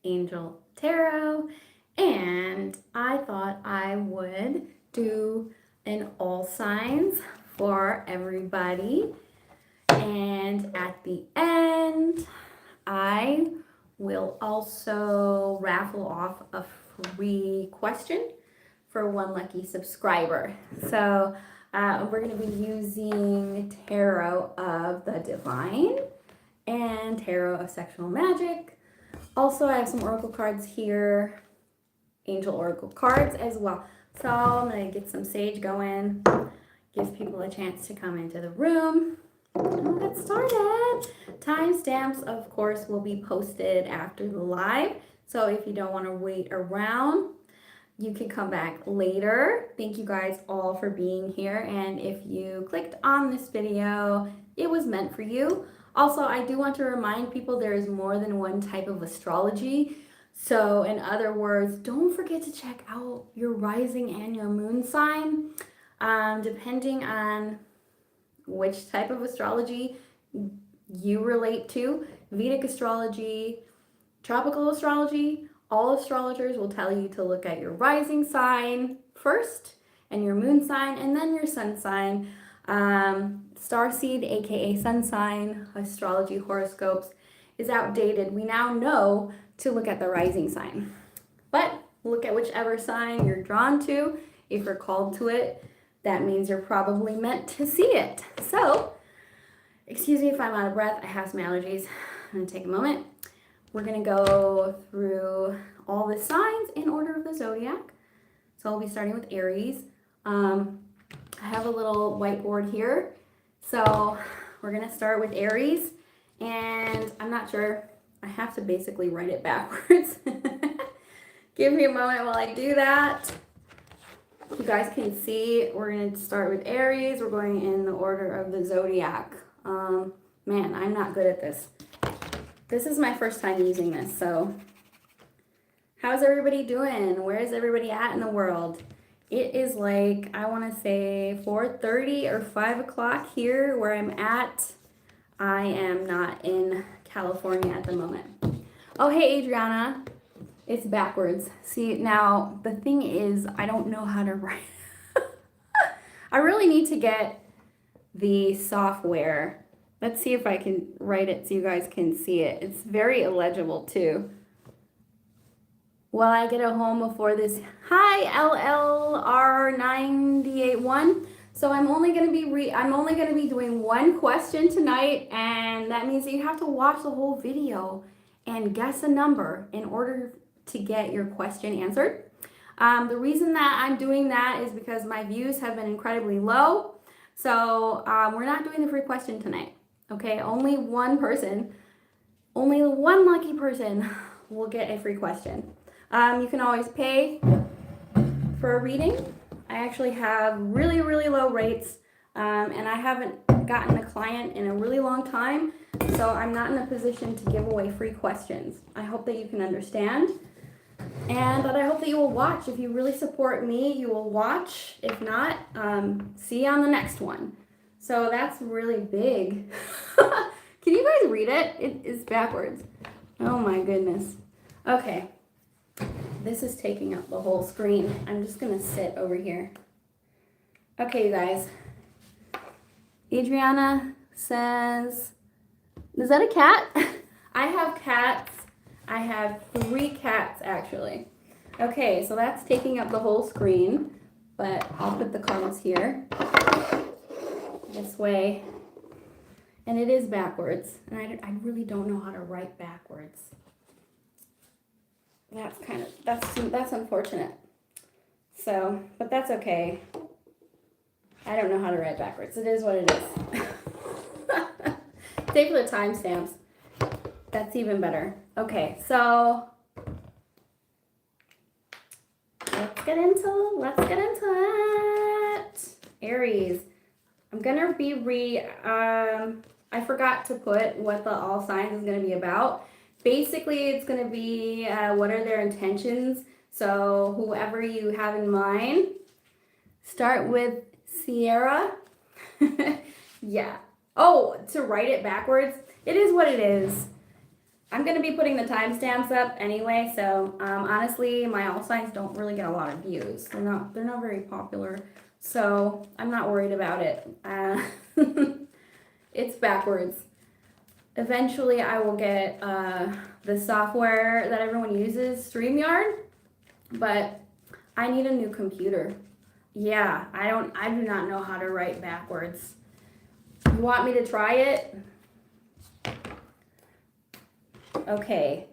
Angel Tarot, and I thought I would do an all signs for everybody. And at the end, I will also raffle off a free question for one lucky subscriber. So we're going to be using Tarot of the Divine and Tarot of Sexual Magic. Also, I have some Oracle cards here, Angel Oracle cards as well. So I'm going to get some sage going, give people a chance to come into the room. And we'll get started. Timestamps, of course, will be posted after the live. So if you don't want to wait around, you can come back later. Thank you guys all for being here. And if you clicked on this video, it was meant for you. Also, I do want to remind people there is more than one type of astrology. So in other words, don't forget to check out your rising and your moon sign. Depending on which type of astrology you relate to, Vedic astrology, tropical astrology, all astrologers will tell you to look at your rising sign first and your moon sign and then your sun sign. Starseed, aka sun sign, astrology horoscopes is outdated. We now know to look at the rising sign, but look at whichever sign you're drawn to. If you're called to it, that means you're probably meant to see it. So, excuse me if I'm out of breath. I have some allergies. I'm going to take a moment. We're going to go through all the signs in order of the zodiac. So I'll be starting with Aries. I have a little whiteboard here. So we're going to start with Aries. And I'm not sure. I have to basically write it backwards. Give me a moment while I do that. You guys can see, we're going to start with Aries. We're going in the order of the zodiac. Man, I'm not good at this. This is my first time using this, so how's everybody doing? Where is everybody at in the world? It is like, I want to say 4:30 or 5 o'clock here where I'm at. I am not in California at the moment. Oh, hey, Adriana. It's backwards. See, now the thing is, I don't know how to write. I really need to get the software. Let's see if I can write it so you guys can see it. It's very illegible too. Will I get a home before this? Hi, LLR981. So I'm only gonna be doing one question tonight, and that means that you have to watch the whole video and guess a number in order to get your question answered. The reason that I'm doing that is because my views have been incredibly low. So we're not doing the free question tonight. Okay, only one lucky person will get a free question. You can always pay for a reading. I actually have really, really low rates, and I haven't gotten a client in a really long time, so I'm not in a position to give away free questions. I hope that you can understand, and that I hope that you will watch. If you really support me, you will watch. If not, see you on the next one. So that's really big. Can you guys read it? It is backwards. Oh my goodness. Okay. This is taking up the whole screen. I'm just gonna sit over here. Okay, you guys. Adriana says, is that a cat? I have cats. I have 3 cats actually. Okay, so that's taking up the whole screen, but I'll put the cards here. This way. And it is backwards. And I really don't know how to write backwards. That's unfortunate. So, but that's okay. I don't know how to write backwards. It is what it is. Save for the timestamps. That's even better. Okay, so let's get into it. Aries. I'm gonna be I forgot to put what the all signs is gonna be about. Basically, it's gonna be what are their intentions. So whoever you have in mind, start with Sierra. Yeah. Oh, to write it backwards, it is what it is. I'm going to be putting the timestamps up anyway, so honestly, my all signs don't really get a lot of views. They're not very popular, so I'm not worried about it. It's backwards. Eventually, I will get the software that everyone uses, StreamYard, but I need a new computer. Yeah, I do not know how to write backwards. You want me to try it? Okay.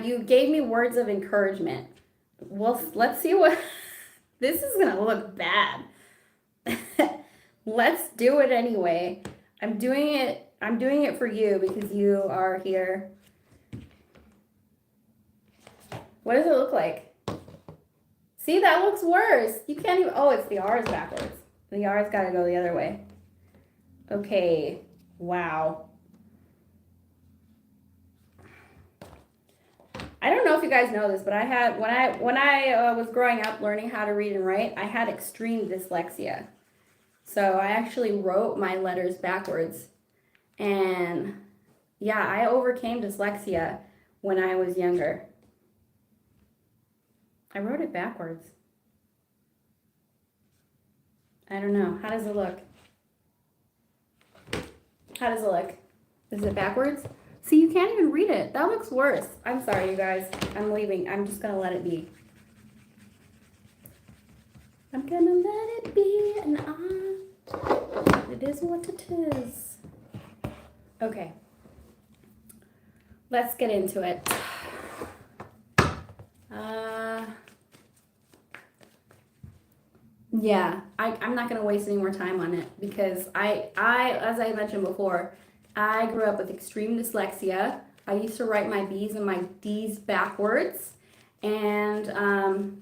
You gave me words of encouragement. Well, let's see what this is gonna look bad. Let's do it anyway. I'm doing it for you because you are here. What does it look like? See, that looks worse. You can't even, oh, it's the R's backwards. The R's gotta go the other way. Okay, wow. I don't know if you guys know this, but I had, when I was growing up learning how to read and write, I had extreme dyslexia. So I actually wrote my letters backwards. And yeah, I overcame dyslexia when I was younger. I wrote it backwards. I don't know. How does it look? How does it look? Is it backwards? See, you can't even read it. That looks worse. I'm sorry, you guys. I'm leaving. I'm just going to let it be. I'm going to let it be. And it is what it is. Okay. Let's get into it. Yeah, I'm not going to waste any more time on it because I, as I mentioned before, I grew up with extreme dyslexia. I used to write my B's and my D's backwards. And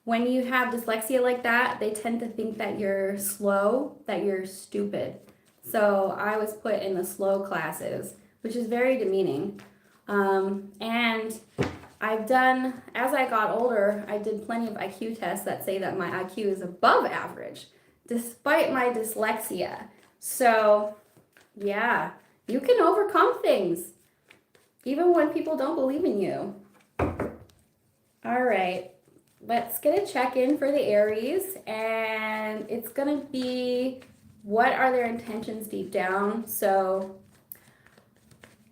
when you have dyslexia like that, they tend to think that you're slow, that you're stupid. So I was put in the slow classes, which is very demeaning. And I've done, as I got older, I did plenty of IQ tests that say that my IQ is above average, despite my dyslexia. So, yeah, you can overcome things, even when people don't believe in you. All right, let's get a check-in for the Aries, and it's going to be, what are their intentions deep down? So,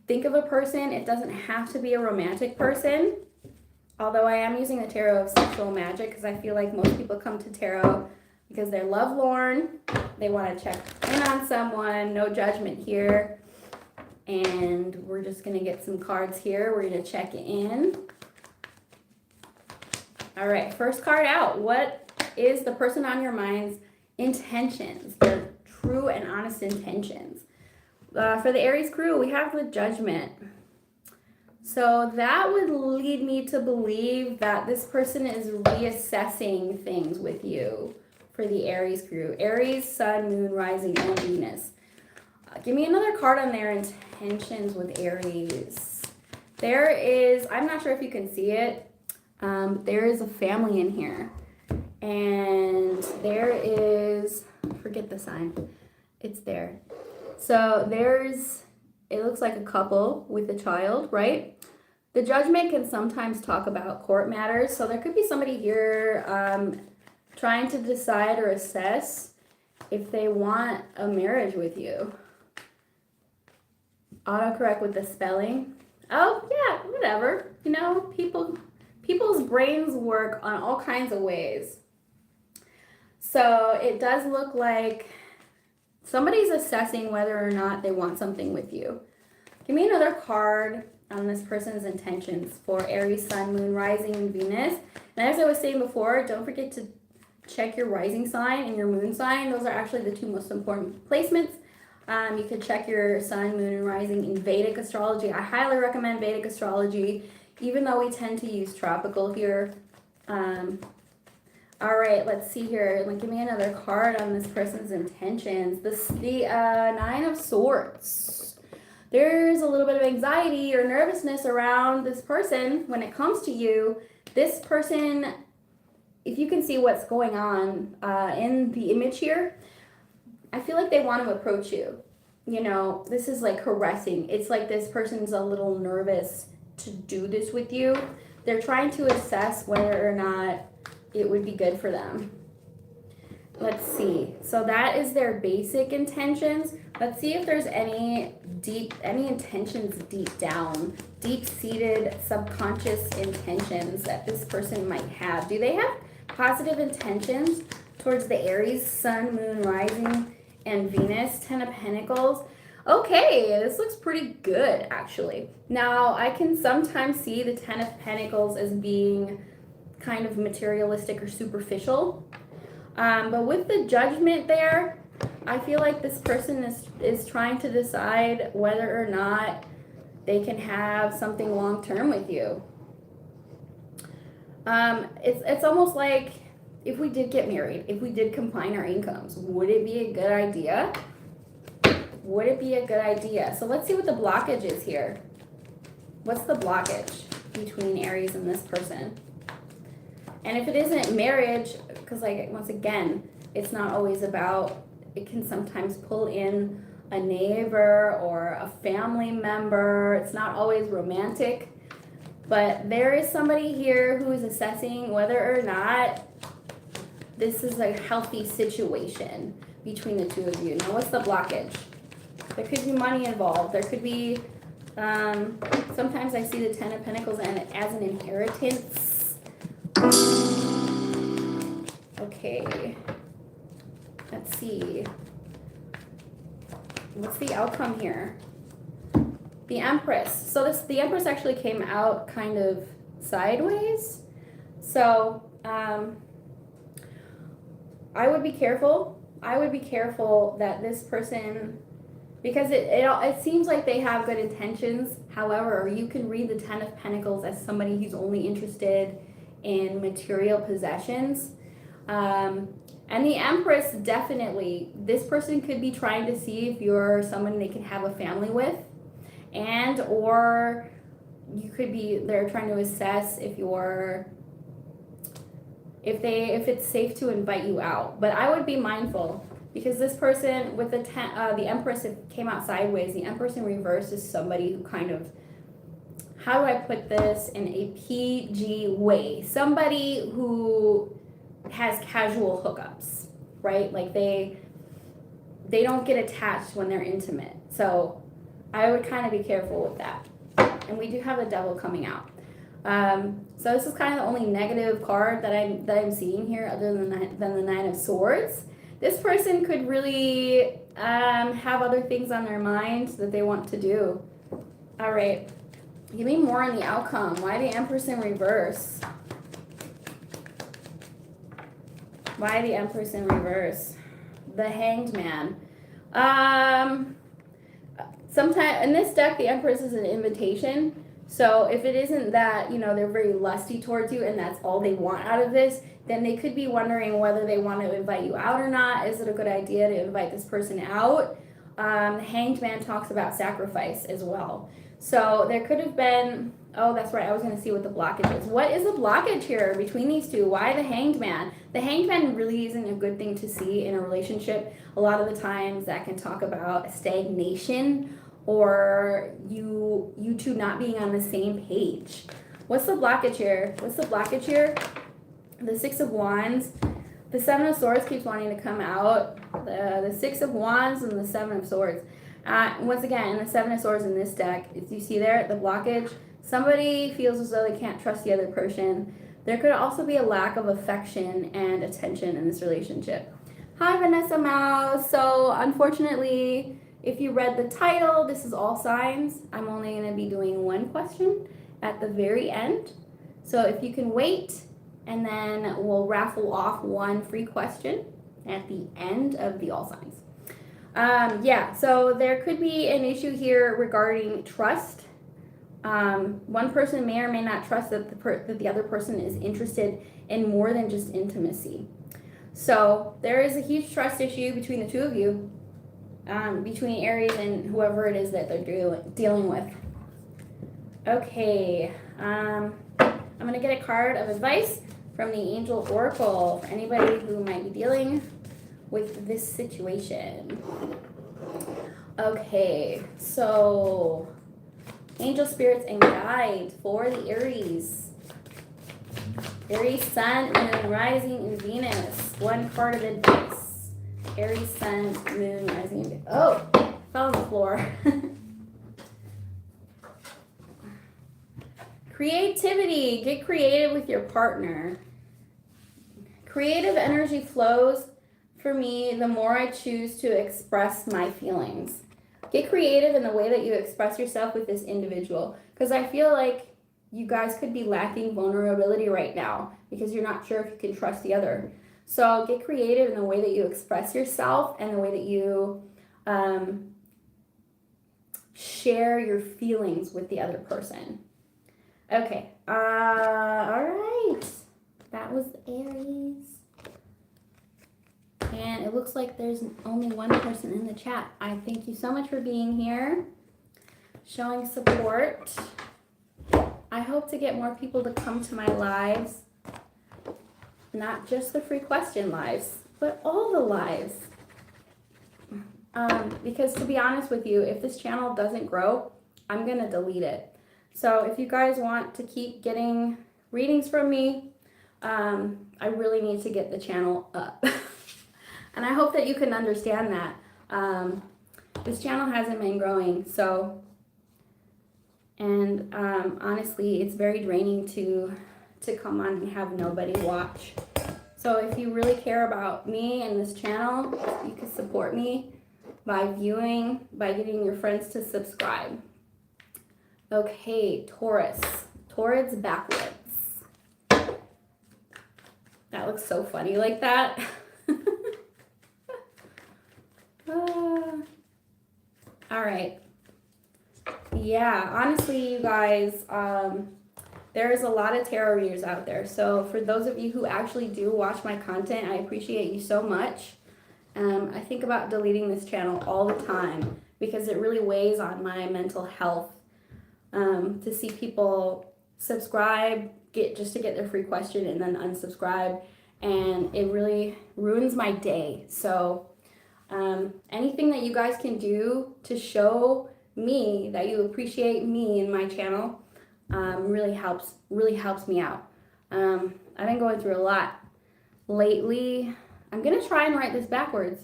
think of a person. It doesn't have to be a romantic person, although I am using the tarot of sexual magic because I feel like most people come to tarot because they're lovelorn. They want to check in on someone. No judgment here. And we're just going to get some cards here. We're going to check in. All right, first card out. What is the person on your mind's intentions? Their true and honest intentions. For the Aries crew, we have the Judgment. So that would lead me to believe that this person is reassessing things with you for the Aries crew. Aries, Sun, Moon, Rising, and Venus. Give me another card on their intentions with Aries. There is, I'm not sure if you can see it, there is a family in here. And there is, forget the sign, it's there. So there's, it looks like a couple with a child, right? The Judgment can sometimes talk about court matters. So there could be somebody here trying to decide or assess if they want a marriage with you. Autocorrect with the spelling. Oh, yeah, whatever. You know, people's brains work on all kinds of ways. So it does look like somebody's assessing whether or not they want something with you. Give me another card on this person's intentions for Aries, Sun, Moon, Rising, and Venus. And as I was saying before, don't forget to check your rising sign and your moon sign. Those are actually the two most important placements. You could check your Sun, Moon, and Rising in Vedic astrology. I highly recommend Vedic astrology, even though we tend to use tropical here. All right, let's see here. Give me another card on this person's intentions. The Nine of Swords. There's a little bit of anxiety or nervousness around this person when it comes to you. This person, if you can see what's going on in the image here, I feel like they want to approach you. you know, this is like caressing. It's like this person's a little nervous to do this with you. They're trying to assess whether or not it would be good for them. Let's see. So that is their basic intentions. Let's see if there's any intentions deep down, deep-seated subconscious intentions that this person might have. Do they have positive intentions towards the Aries, Sun, Moon, Rising, and Venus, 10 of Pentacles? Okay, this looks pretty good, actually. Now, I can sometimes see the 10 of Pentacles as being kind of materialistic or superficial. But with the Judgment there, I feel like this person is trying to decide whether or not they can have something long-term with you. It's almost like if we did get married, if we did combine our incomes, would it be a good idea? Would it be a good idea? So let's see what the blockage is here. What's the blockage between Aries and this person? And if it isn't marriage, because like once again, it's not always about, it can sometimes pull in a neighbor or a family member. It's not always romantic, but there is somebody here who is assessing whether or not this is a healthy situation between the two of you. Now, what's the blockage? There could be money involved. There could be, sometimes I see the 10 of Pentacles as an inheritance. Okay. Let's see. What's the outcome here? The Empress. So the Empress actually came out kind of sideways. So, I would be careful. I would be careful that this person, because it seems like they have good intentions. However, you can read the 10 of Pentacles as somebody who's only interested in material possessions. And the Empress, definitely, this person could be trying to see if you're someone they can have a family with, and or you could be, they're trying to assess if it's safe to invite you out. But I would be mindful, because this person with the Empress, it came out sideways. The Empress in reverse is somebody who kind of, how do I put this in a PG way? Somebody who has casual hookups, right? Like they don't get attached when they're intimate. So I would kind of be careful with that. And we do have the Devil coming out. So this is kind of the only negative card that I'm seeing here, other than the Nine of Swords. This person could really have other things on their minds that they want to do. All right, give me more on the outcome. Why the Empress in reverse? Why the Empress in reverse? The Hanged Man. Sometimes in this deck, the Empress is an invitation. So if it isn't that, they're very lusty towards you and that's all they want out of this, then they could be wondering whether they want to invite you out or not. Is it a good idea to invite this person out? Hanged Man talks about sacrifice as well. So there could have been, oh, that's right, I was going to see what the blockage is. What is the blockage here between these two? Why the Hanged Man? The Hanged Man really isn't a good thing to see in a relationship. A lot of the times that can talk about stagnation, or you two not being on the same page. What's the blockage here? What's the blockage here? The Six of Wands. The Seven of Swords keeps wanting to come out. The Six of Wands and the Seven of Swords. Once again, the Seven of Swords in this deck, if you see there, the blockage, somebody feels as though they can't trust the other person. There could also be a lack of affection and attention in this relationship. Hi, Vanessa Mouse. So, unfortunately, if you read the title, this is all signs. I'm only going to be doing one question at the very end. So if you can wait, and then we'll raffle off one free question at the end of the all signs. So there could be an issue here regarding trust. One person may or may not trust that the other person is interested in more than just intimacy. So there is a huge trust issue between the two of you. Between Aries and whoever it is that they're dealing with. Okay, I'm going to get a card of advice from the Angel Oracle for anybody who might be dealing with this situation. Okay, so angel spirits and guides for the Aries. Aries, Sun, Moon, Rising, and Venus. One card of advice. Aries, Sun, Moon, Rising, and Venus. Oh, fell on the floor. Creativity. Get creative with your partner. Creative energy flows for me the more I choose to express my feelings. Get creative in the way that you express yourself with this individual, because I feel like you guys could be lacking vulnerability right now because you're not sure if you can trust the other. So get creative in the way that you express yourself and the way that you share your feelings with the other person. Okay, all right. That was Aries. And it looks like there's only one person in the chat. I thank you so much for being here, showing support. I hope to get more people to come to my lives, not just the free question lives, but all the lives. Because to be honest with you, if this channel doesn't grow, I'm going to delete it. So if you guys want to keep getting readings from me, I really need to get the channel up. And I hope that you can understand that. This channel hasn't been growing, so, and honestly, it's very draining to come on and have nobody watch. So if you really care about me and this channel, you can support me by viewing, by getting your friends to subscribe. Okay, Taurus. Taurus backwards. That looks so funny like that. All right. Yeah, honestly, you guys, there's a lot of tarot readers out there. So for those of you who actually do watch my content, I appreciate you so much. I think about deleting this channel all the time because it really weighs on my mental health. To see people subscribe, just to get their free question and then unsubscribe, and it really ruins my day. So anything that you guys can do to show me that you appreciate me and my channel really helps me out. I've been going through a lot lately. I'm gonna try and write this backwards.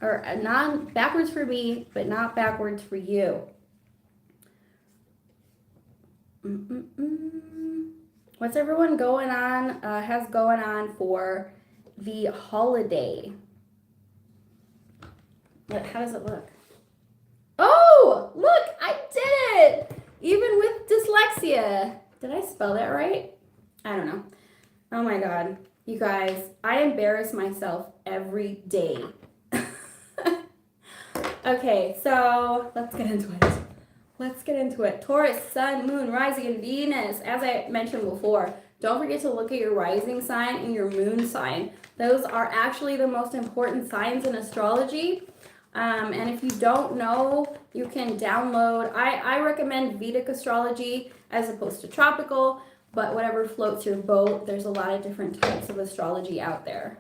Or not backwards for me, but not backwards for you. What's everyone has going on for the holiday? How does it look? Oh, look, I did it! Even with dyslexia. Did I spell that right? I don't know. Oh my God. You guys, I embarrass myself every day. Okay, so let's get into it. Taurus, Sun, Moon, Rising, and Venus. As I mentioned before, don't forget to look at your rising sign and your moon sign. Those are actually the most important signs in astrology. And if you don't know, you can download. I recommend Vedic astrology as opposed to tropical, but whatever floats your boat. There's a lot of different types of astrology out there.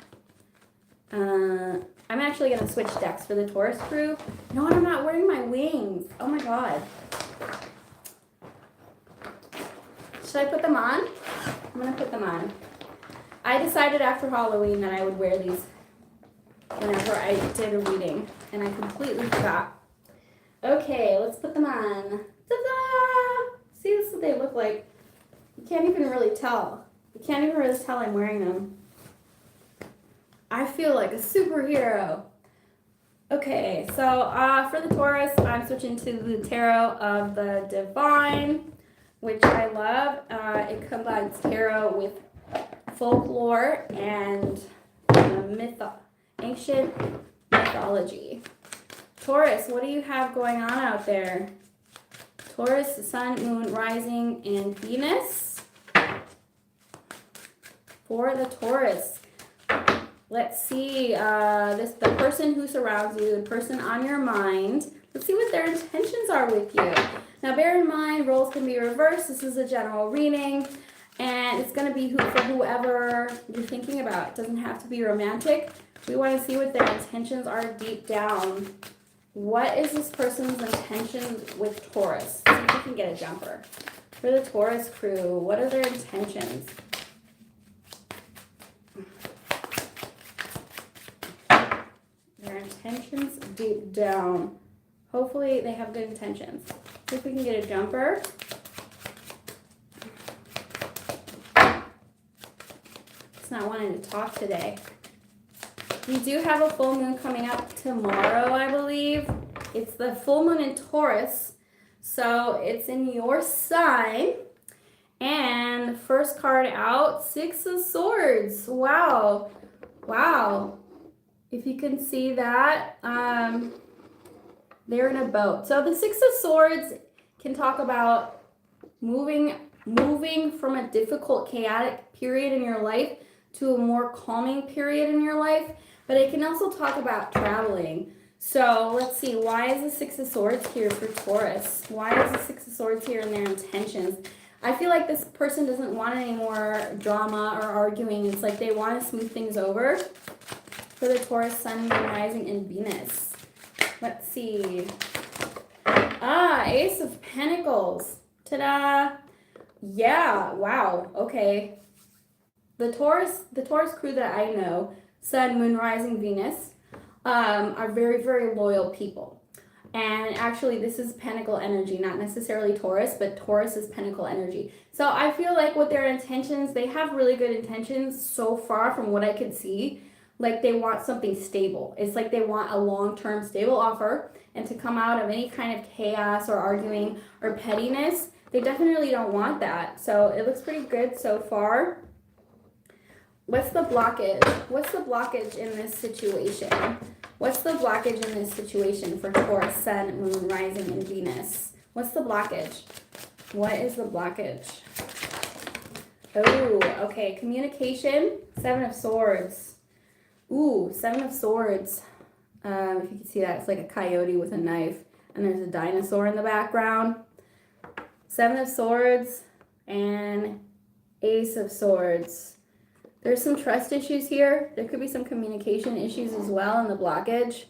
I'm actually going to switch decks for the Taurus crew. No, I'm not wearing my wings. Oh my God. Should I put them on? I'm going to put them on. I decided after Halloween that I would wear these whenever I did a reading, and I completely forgot. Okay, let's put them on. Ta-da! See, this is what they look like. You can't even really tell. You can't even really tell I'm wearing them. I feel like a superhero. Okay, so for the Taurus, I'm switching to the Tarot of the Divine, which I love. It combines tarot with folklore and ancient mythology. Taurus, what do you have going on out there? Taurus, Sun, Moon, Rising, and Venus. For the Taurus, let's see, the person who surrounds you, the person on your mind. Let's see what their intentions are with you. Now, bear in mind, roles can be reversed. This is a general reading, and it's going to be for whoever you're thinking about. It doesn't have to be romantic. We want to see what their intentions are deep down. What is this person's intention with Taurus? See if we can get a jumper. For the Taurus crew, what are their intentions? Their intentions deep down. Hopefully they have good intentions. See if we can get a jumper. It's not wanting to talk today. We do have a full moon coming up tomorrow, I believe. It's the full moon in Taurus. So it's in your sign. And first card out, Six of Swords. Wow. Wow. If you can see that, they're in a boat. So the Six of Swords can talk about moving from a difficult, chaotic period in your life to a more calming period in your life. But it can also talk about traveling. So let's see, why is the Six of Swords here for Taurus? Why is the Six of Swords here in their intentions? I feel like this person doesn't want any more drama or arguing. It's like they want to smooth things over. For the Taurus, Sun, Moon, Rising, and Venus. Let's see. Ace of Pentacles. Ta-da! Yeah, wow, okay. The Taurus crew that I know, Sun, Moon, Rising, Venus, are very, very loyal people. And actually, this is Pentacle energy, not necessarily Taurus, but Taurus is Pentacle energy. So I feel like with their intentions, they have really good intentions so far from what I could see. Like they want something stable. It's like they want a long-term stable offer, and to come out of any kind of chaos or arguing or pettiness, they definitely don't want that. So it looks pretty good so far. What's the blockage? What's the blockage in this situation? What's the blockage in this situation for Taurus, Sun, Moon, Rising, and Venus? What's the blockage? What is the blockage? Oh, okay. Communication, Seven of Swords. Ooh, Seven of Swords. If you can see that, it's like a coyote with a knife. And there's a dinosaur in the background. Seven of Swords and Ace of Swords. There's some trust issues here. There could be some communication issues as well in the blockage.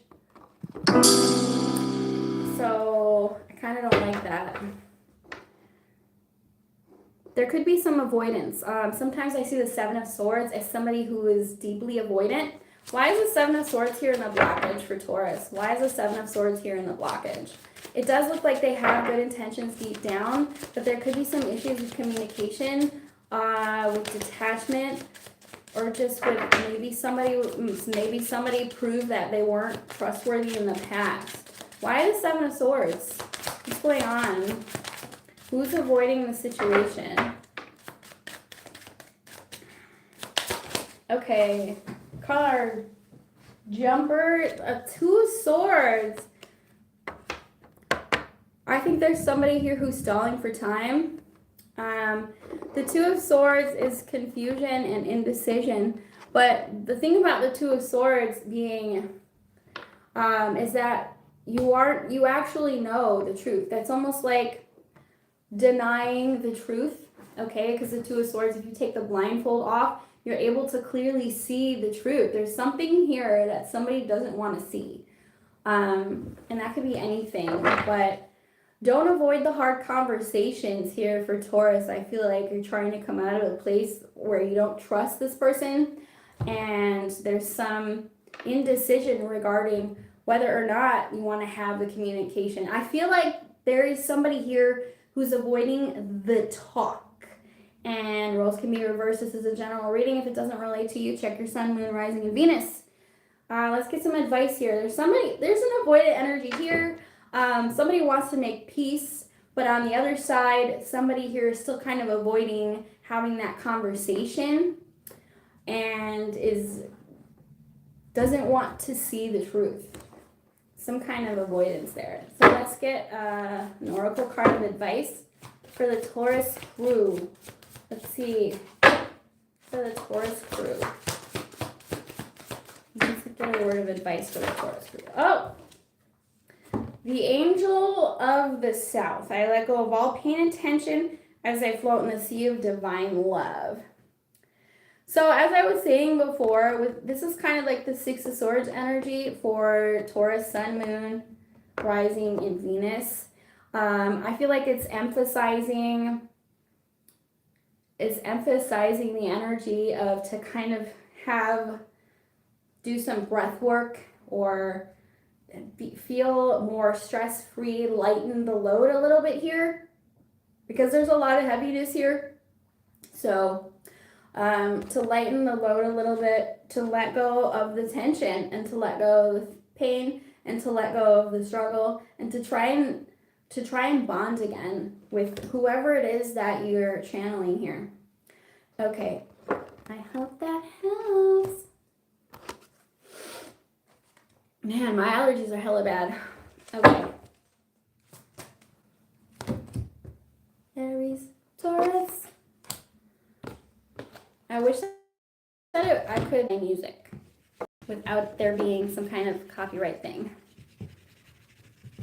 So I kind of don't like that. There could be some avoidance. Sometimes I see the Seven of Swords as somebody who is deeply avoidant. Why is the Seven of Swords here in the blockage for Taurus? Why is the Seven of Swords here in the blockage? It does look like they have good intentions deep down, but there could be some issues with communication, with detachment, or just with maybe somebody proved that they weren't trustworthy in the past. Why the Seven of Swords? What's going on? Who's avoiding the situation? Okay, card. Jumper, Two of Swords. I think there's somebody here who's stalling for time. The Two of Swords is confusion and indecision. But the thing about the Two of Swords being is that you actually know the truth. That's almost like denying the truth, okay? Because the Two of Swords, if you take the blindfold off, you're able to clearly see the truth. There's something here that somebody doesn't want to see. And that could be anything, but don't avoid the hard conversations here for Taurus. I feel like you're trying to come out of a place where you don't trust this person, and there's some indecision regarding whether or not you want to have the communication. I feel like there is somebody here who's avoiding the talk. And roles can be reversed. This is a general reading. If it doesn't relate to you, check your Sun, Moon, Rising, and Venus. Let's get some advice here. There's an avoidant energy here. Somebody wants to make peace, but on the other side, somebody here is still kind of avoiding having that conversation and doesn't want to see the truth. Some kind of avoidance there. So let's get an oracle card of advice for the Taurus crew. Let's see. For the Taurus crew. Let's get a word of advice for the Taurus crew. Oh! The Angel of the South. I let go of all pain and tension as I float in the sea of divine love. So as I was saying before, this is kind of like the Six of Swords energy for Taurus, Sun, Moon, rising in Venus. I feel like it's emphasizing the energy of to kind of do some breath work or feel more stress-free, lighten the load a little bit here because there's a lot of heaviness here. So to lighten the load a little bit, to let go of the tension and to let go of the pain and to let go of the struggle and to try and bond again with whoever it is that you're channeling here. Okay, I hope that helps. Man, my allergies are hella bad. Okay. Aries, Taurus. I wish that I could play music without there being some kind of copyright thing.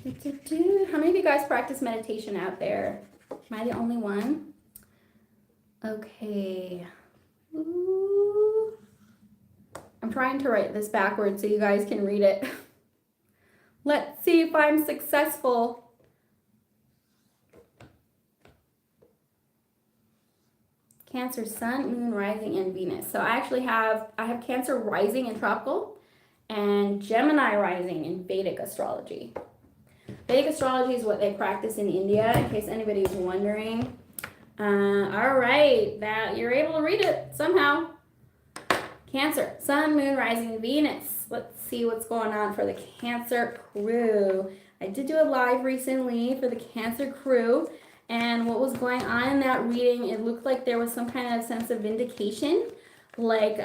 How many of you guys practice meditation out there? Am I the only one? Okay. Ooh. I'm trying to write this backwards so you guys can read it. Let's see if I'm successful. Cancer, Sun, Moon, Rising, and Venus. So I have Cancer rising in tropical and Gemini rising in Vedic astrology. Vedic astrology is what they practice in India, in case anybody's wondering. All right, that you're able to read it somehow. Cancer, Sun, Moon, Rising, Venus. Let's see what's going on for the Cancer crew. I did do a live recently for the Cancer crew. And what was going on in that reading, it looked like there was some kind of sense of vindication, like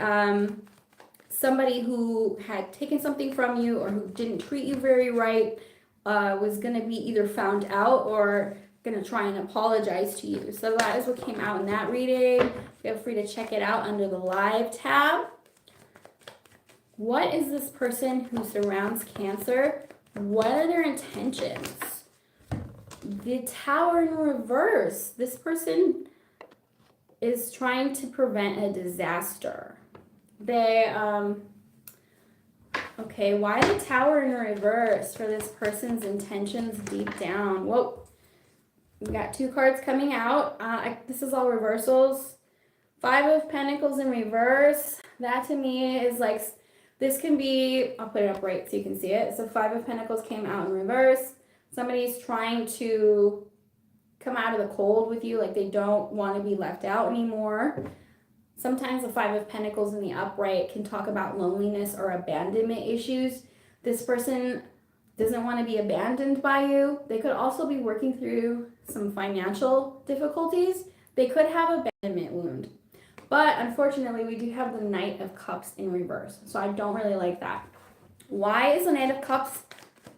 somebody who had taken something from you or who didn't treat you very right was going to be either found out or going to try and apologize to you. So that is what came out in that reading. Feel free to check it out under the live tab. What is this person who surrounds Cancer? What are their intentions? The Tower in reverse. This person is trying to prevent a disaster. Okay, why the Tower in reverse for this person's intentions deep down? Whoa, we got two cards coming out. This is all reversals. Five of Pentacles in reverse. That to me is like, this can be, I'll put it up right so you can see it. So Five of Pentacles came out in reverse. Somebody's trying to come out of the cold with you, like they don't want to be left out anymore. Sometimes the Five of Pentacles in the upright can talk about loneliness or abandonment issues. This person doesn't want to be abandoned by you. They could also be working through some financial difficulties. They could have an abandonment wound. But unfortunately, we do have the Knight of Cups in reverse. So I don't really like that. Why is the Knight of Cups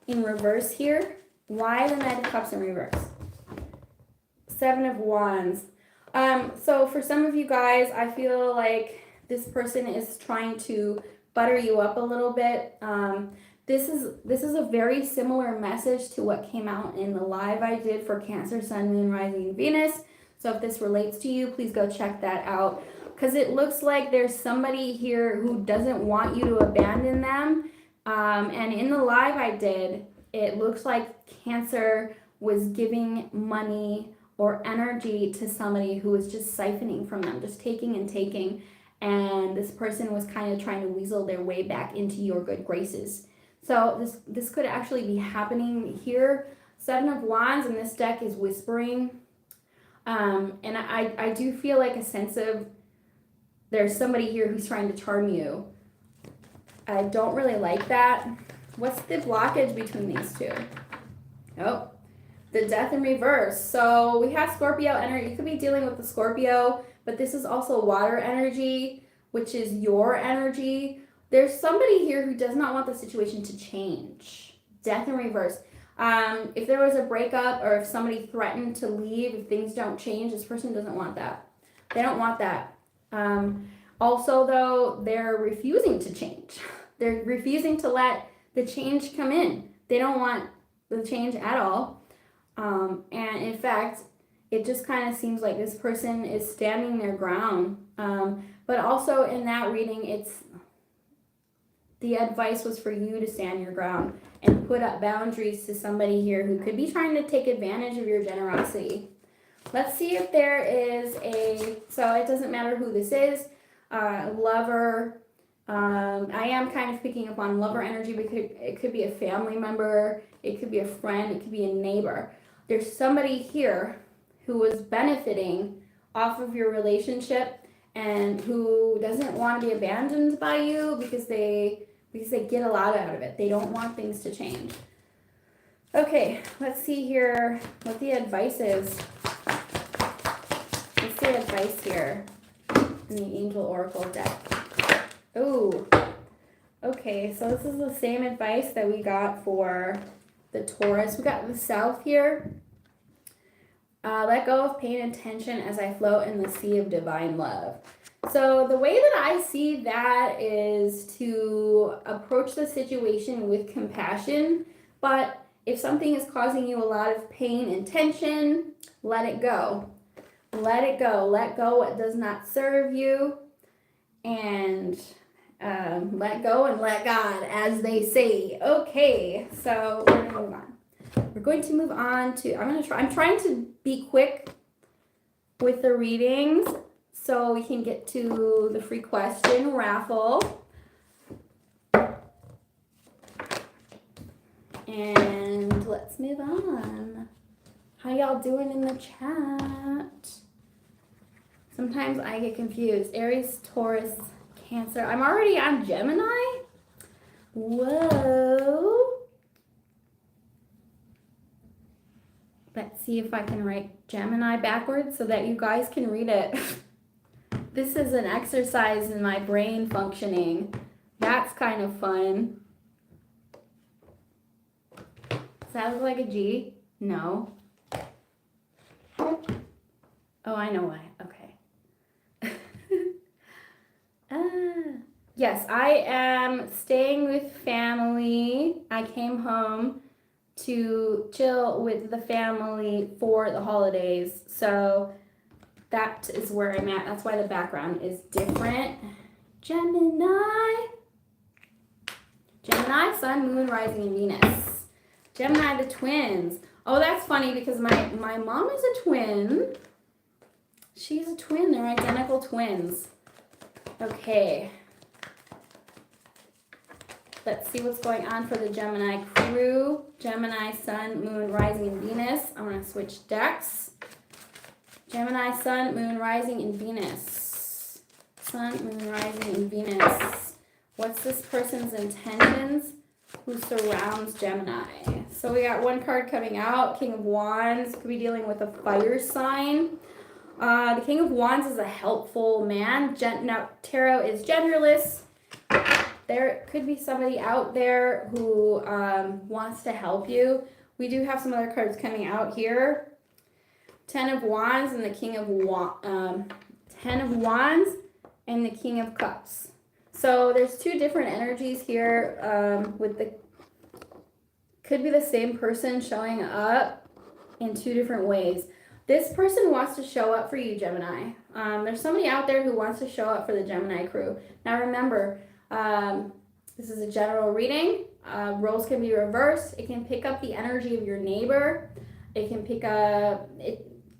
in reverse here? Why the Knight of Cups in reverse? Seven of Wands. So for some of you guys, I feel like this person is trying to butter you up a little bit. This is a very similar message to what came out in the live I did for Cancer, Sun, Moon, Rising, Venus. So if this relates to you, please go check that out. Because it looks like there's somebody here who doesn't want you to abandon them. And in the live I did, it looks like Cancer was giving money or energy to somebody who was just siphoning from them, just taking and taking. And this person was kind of trying to weasel their way back into your good graces. So this could actually be happening here. Seven of Wands in this deck is whispering. And I do feel like a sense of there's somebody here who's trying to charm you. I don't really like that. What's the blockage between these two? Oh, the Death in reverse. So we have Scorpio energy. You could be dealing with the Scorpio, but this is also water energy, which is your energy. There's somebody here who does not want the situation to change. Death in reverse. If there was a breakup or if somebody threatened to leave, if things don't change, this person doesn't want that. They don't want that. Also, though, they're refusing to change. They're refusing to let the change come in. They don't want the change at all. And in fact, it just kind of seems like this person is standing their ground. But also in that reading, the advice was for you to stand your ground and put up boundaries to somebody here who could be trying to take advantage of your generosity. Let's see if there is so it doesn't matter who this is, lover. I am kind of picking up on lover energy because it could be a family member, it could be a friend, it could be a neighbor. There's somebody here who was benefiting off of your relationship and who doesn't want to be abandoned by you because they get a lot out of it. They don't want things to change. Okay, let's see here what the advice is. What's the advice here in the Angel Oracle deck? Oh, okay, so this is the same advice that we got for the Taurus. We got the South here. Let go of pain and tension as I float in the sea of divine love. So the way that I see that is to approach the situation with compassion, but if something is causing you a lot of pain and tension, let it go. Let it go. Let go what does not serve you, and let go and let God, as they say. Okay, so we're gonna move on. We're going to move on to, I'm trying to be quick with the readings so we can get to the free question raffle. And let's move on. How y'all doing in the chat? Sometimes I get confused. Aries, Taurus, Cancer. I'm already on Gemini? Whoa. Let's see if I can write Gemini backwards so that you guys can read it. This is an exercise in my brain functioning. That's kind of fun. Does that look like a G? No. Oh, I know why. Okay. Yes, I am staying with family. I came home to chill with the family for the holidays. So that is where I'm at. That's why the background is different. Gemini. Gemini, Sun, Moon, Rising, and Venus. Gemini, the twins. Oh, that's funny because my mom is a twin. She's a twin. They're identical twins. Okay. Let's see what's going on for the Gemini crew. Gemini, Sun, Moon, Rising, and Venus. I'm going to switch decks. Gemini, Sun, Moon, Rising, and Venus. Sun, Moon, Rising, and Venus. What's this person's intentions? Who surrounds Gemini? So we got one card coming out. King of Wands. Could be dealing with a fire sign. The King of Wands is a helpful man. Now, tarot is genderless. There could be somebody out there who wants to help you. We do have some other cards coming out here. Ten of Wands and the King of Ten of Wands and the King of Cups. So there's two different energies here. Could be the same person showing up in two different ways. This person wants to show up for you, Gemini. There's somebody out there who wants to show up for the Gemini crew. Now remember, this is a general reading. Roles can be reversed. It can pick up the energy of your neighbor. It can pick up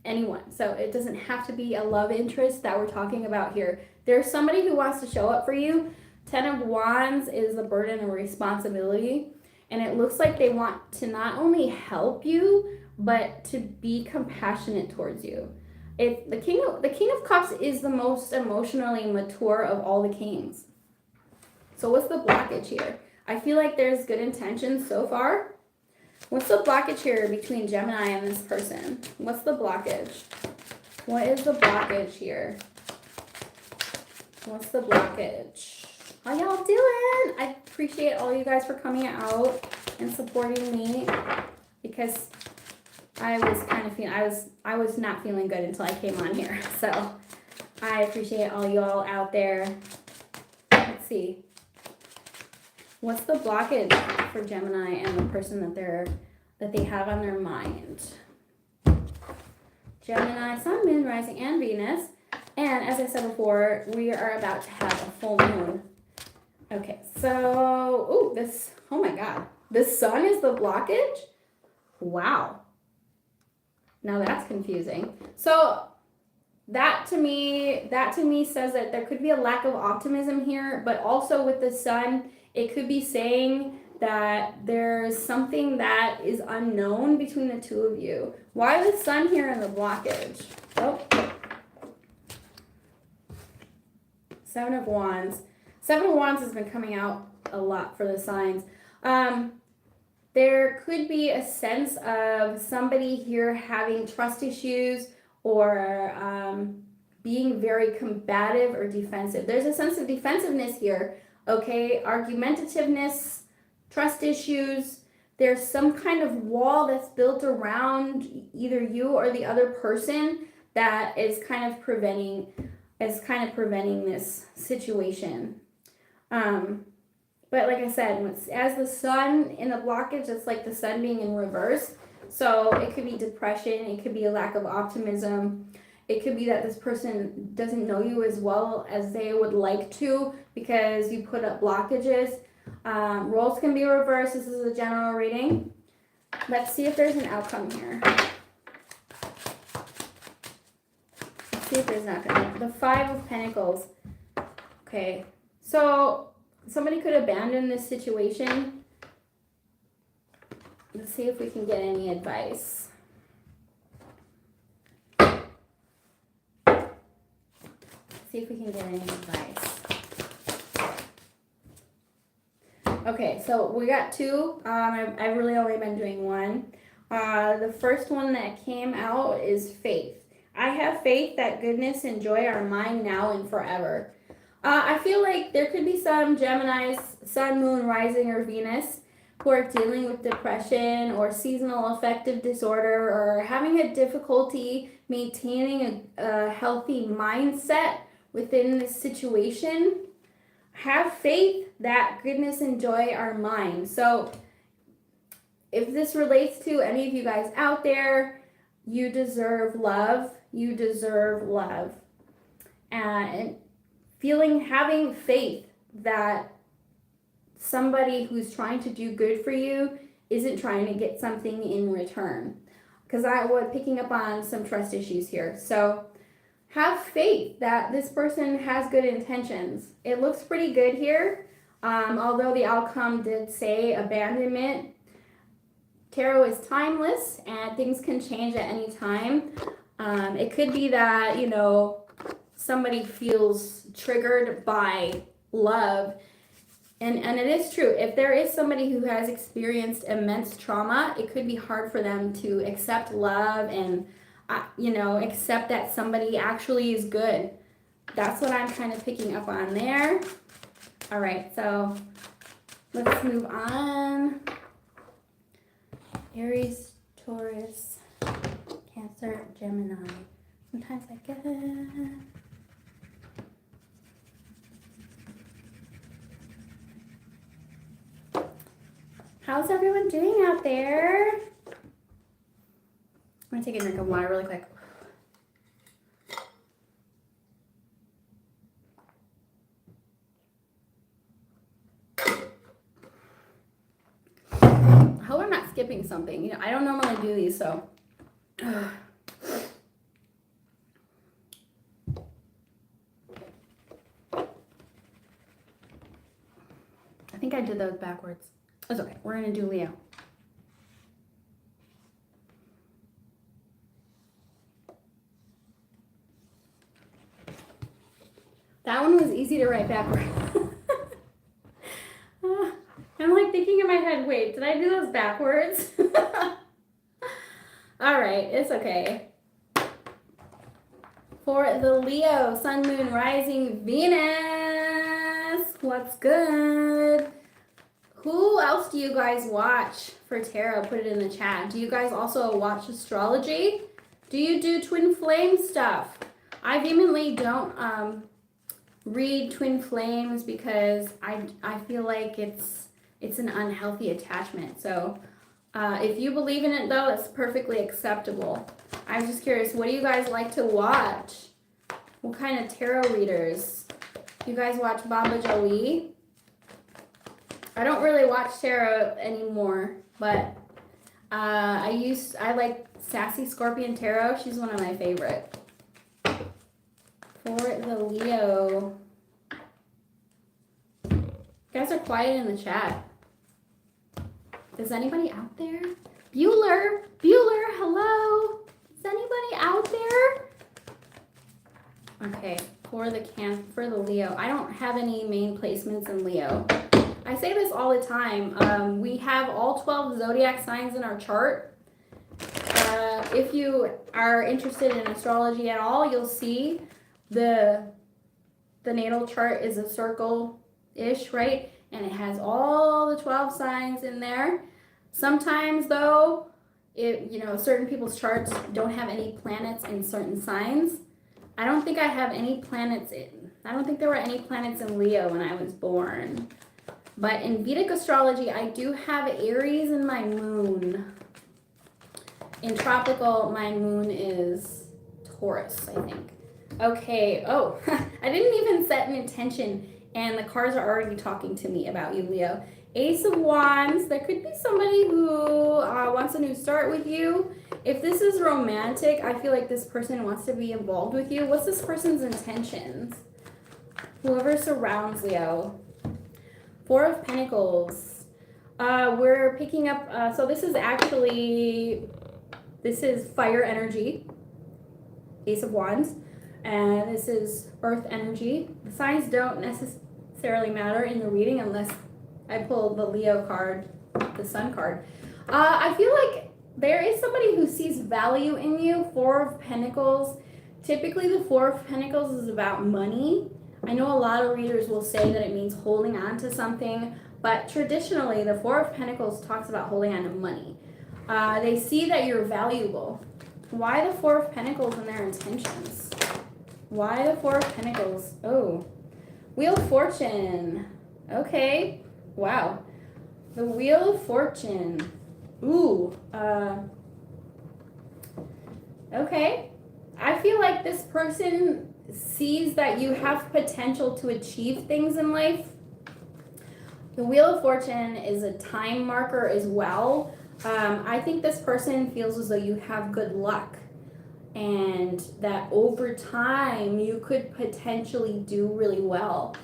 anyone. So it doesn't have to be a love interest that we're talking about here. There's somebody who wants to show up for you. Ten of Wands is the burden of responsibility. And it looks like they want to not only help you, but to be compassionate towards you. The King of Cups is the most emotionally mature of all the kings. So what's the blockage here? I feel like there's good intentions so far. What's the blockage here between Gemini and this person? What's the blockage? What is the blockage here? What's the blockage? How y'all doing? I appreciate all you guys for coming out and supporting me because I was kind of feeling, I was not feeling good until I came on here. So I appreciate all y'all out there. Let's see. What's the blockage for Gemini and the person that they have on their mind? Gemini, Sun, Moon, Rising, and Venus. And as I said before, we are about to have a full moon. Okay, so, oh my God. The sun is the blockage? Wow. Now that's confusing. So that to me says that there could be a lack of optimism here, but also with the sun, it could be saying that there's something that is unknown between the two of you. Why the sun here in the blockage? Oh. Seven of Wands. Seven of Wands has been coming out a lot for the signs. There could be a sense of somebody here having trust issues or being very combative or defensive. There's a sense of defensiveness here, okay? Argumentativeness, trust issues. There's some kind of wall that's built around either you or the other person that is kind of preventing this situation. But like I said, as the sun in a blockage, it's like the sun being in reverse. So it could be depression. It could be a lack of optimism. It could be that this person doesn't know you as well as they would like to because you put up blockages. Roles can be reversed. This is a general reading. Let's see if there's an outcome here. Let's see if there's an outcome. The Five of Pentacles. Okay, so somebody could abandon this situation. Let's see if we can get any advice. See if we can get any advice. Okay, so we got two. I've really only been doing one. The first one that came out is faith. I have faith that goodness and joy are mine now and forever. I feel like there could be some Geminis, Sun, Moon, Rising, or Venus who are dealing with depression or seasonal affective disorder or having a difficulty maintaining a healthy mindset within this situation. Have faith that goodness and joy are mine. So if this relates to any of you guys out there, you deserve love. You deserve love. And having faith that somebody who's trying to do good for you isn't trying to get something in return. Because I was picking up on some trust issues here. So have faith that this person has good intentions. It looks pretty good here. Although the outcome did say abandonment. Tarot is timeless and things can change at any time. It could be that, somebody feels triggered by love. And it is true. If there is somebody who has experienced immense trauma, it could be hard for them to accept love and, accept that somebody actually is good. That's what I'm kind of picking up on there. All right, so let's move on. Aries, Taurus, Cancer, Gemini. Sometimes I get it. How's everyone doing out there? I'm gonna take a drink of water really quick. I hope I'm not skipping something. I don't normally do these, so. I think I did those backwards. It's okay. We're going to do Leo. That one was easy to write backwards. I'm like thinking in my head, wait, did I do those backwards? All right, it's okay. For the Leo, Sun, Moon, Rising, Venus, what's good? Who else do you guys watch for tarot? Put it in the chat. Do you guys also watch astrology? Do you do twin flame stuff? I vehemently don't read twin flames because I feel like it's an unhealthy attachment. So if you believe in it though, that's perfectly acceptable. I'm just curious, what do you guys like to watch? What kind of tarot readers? You guys watch Baba Joey? I don't really watch tarot anymore, but I like Sassy Scorpion Tarot. She's one of my favorite. For the Leo. You guys are quiet in the chat. Is anybody out there? Bueller, hello. Is anybody out there? Okay, for the Leo. I don't have any main placements in Leo. I say this all the time. We have all 12 zodiac signs in our chart. If you are interested in astrology at all, you'll see the natal chart is a circle-ish, right? And it has all the 12 signs in there. Sometimes, though, certain people's charts don't have any planets in certain signs. I don't think I have any planets I don't think there were any planets in Leo when I was born. But in Vedic astrology, I do have Aries in my moon. In tropical, my moon is Taurus, I think. Okay, oh, I didn't even set an intention, and the cards are already talking to me about you, Leo. Ace of Wands, there could be somebody who wants a new start with you. If this is romantic, I feel like this person wants to be involved with you. What's this person's intentions? Whoever surrounds Leo. Four of Pentacles. We're picking up, so this is fire energy. Ace of Wands. And this is earth energy. The signs don't necessarily matter in the reading unless I pull the Leo card, the Sun card. I feel like there is somebody who sees value in you. Four of Pentacles. Typically, the Four of Pentacles is about money. I know a lot of readers will say that it means holding on to something, but traditionally, the Four of Pentacles talks about holding on to money. They see that you're valuable. Why the Four of Pentacles and their intentions? Why the Four of Pentacles? Oh, Wheel of Fortune. Okay, wow. The Wheel of Fortune. Ooh, okay. I feel like this person sees that you have potential to achieve things in life. The Wheel of Fortune is a time marker as well. I think this person feels as though you have good luck and that over time you could potentially do really well.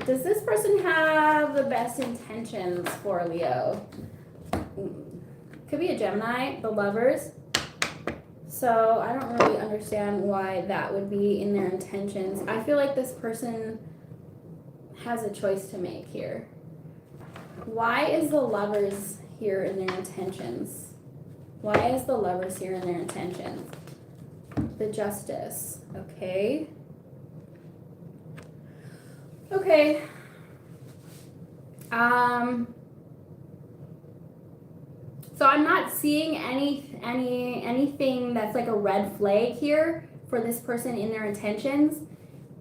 Does this person have the best intentions for Leo? Could be a Gemini, the Lovers. So I don't really understand why that would be in their intentions. I feel like this person has a choice to make here. Why is the Lovers here in their intentions? Why is the Lovers here in their intentions? The Justice. Okay. Okay. So I'm not seeing anything that's like a red flag here for this person in their intentions,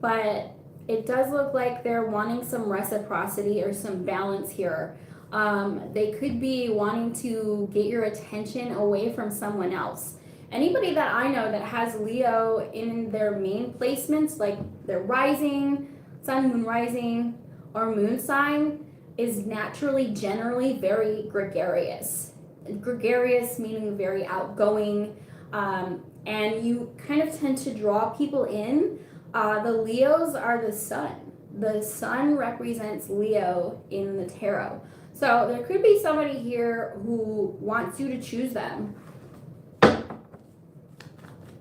but it does look like they're wanting some reciprocity or some balance here. They could be wanting to get your attention away from someone else. Anybody that I know that has Leo in their main placements, like their rising, sun, moon, rising, or moon sign, is naturally, generally very gregarious. Gregarious meaning very outgoing, and you kind of tend to draw people in. The Leos are the sun. The sun represents Leo in the tarot. So there could be somebody here who wants you to choose them.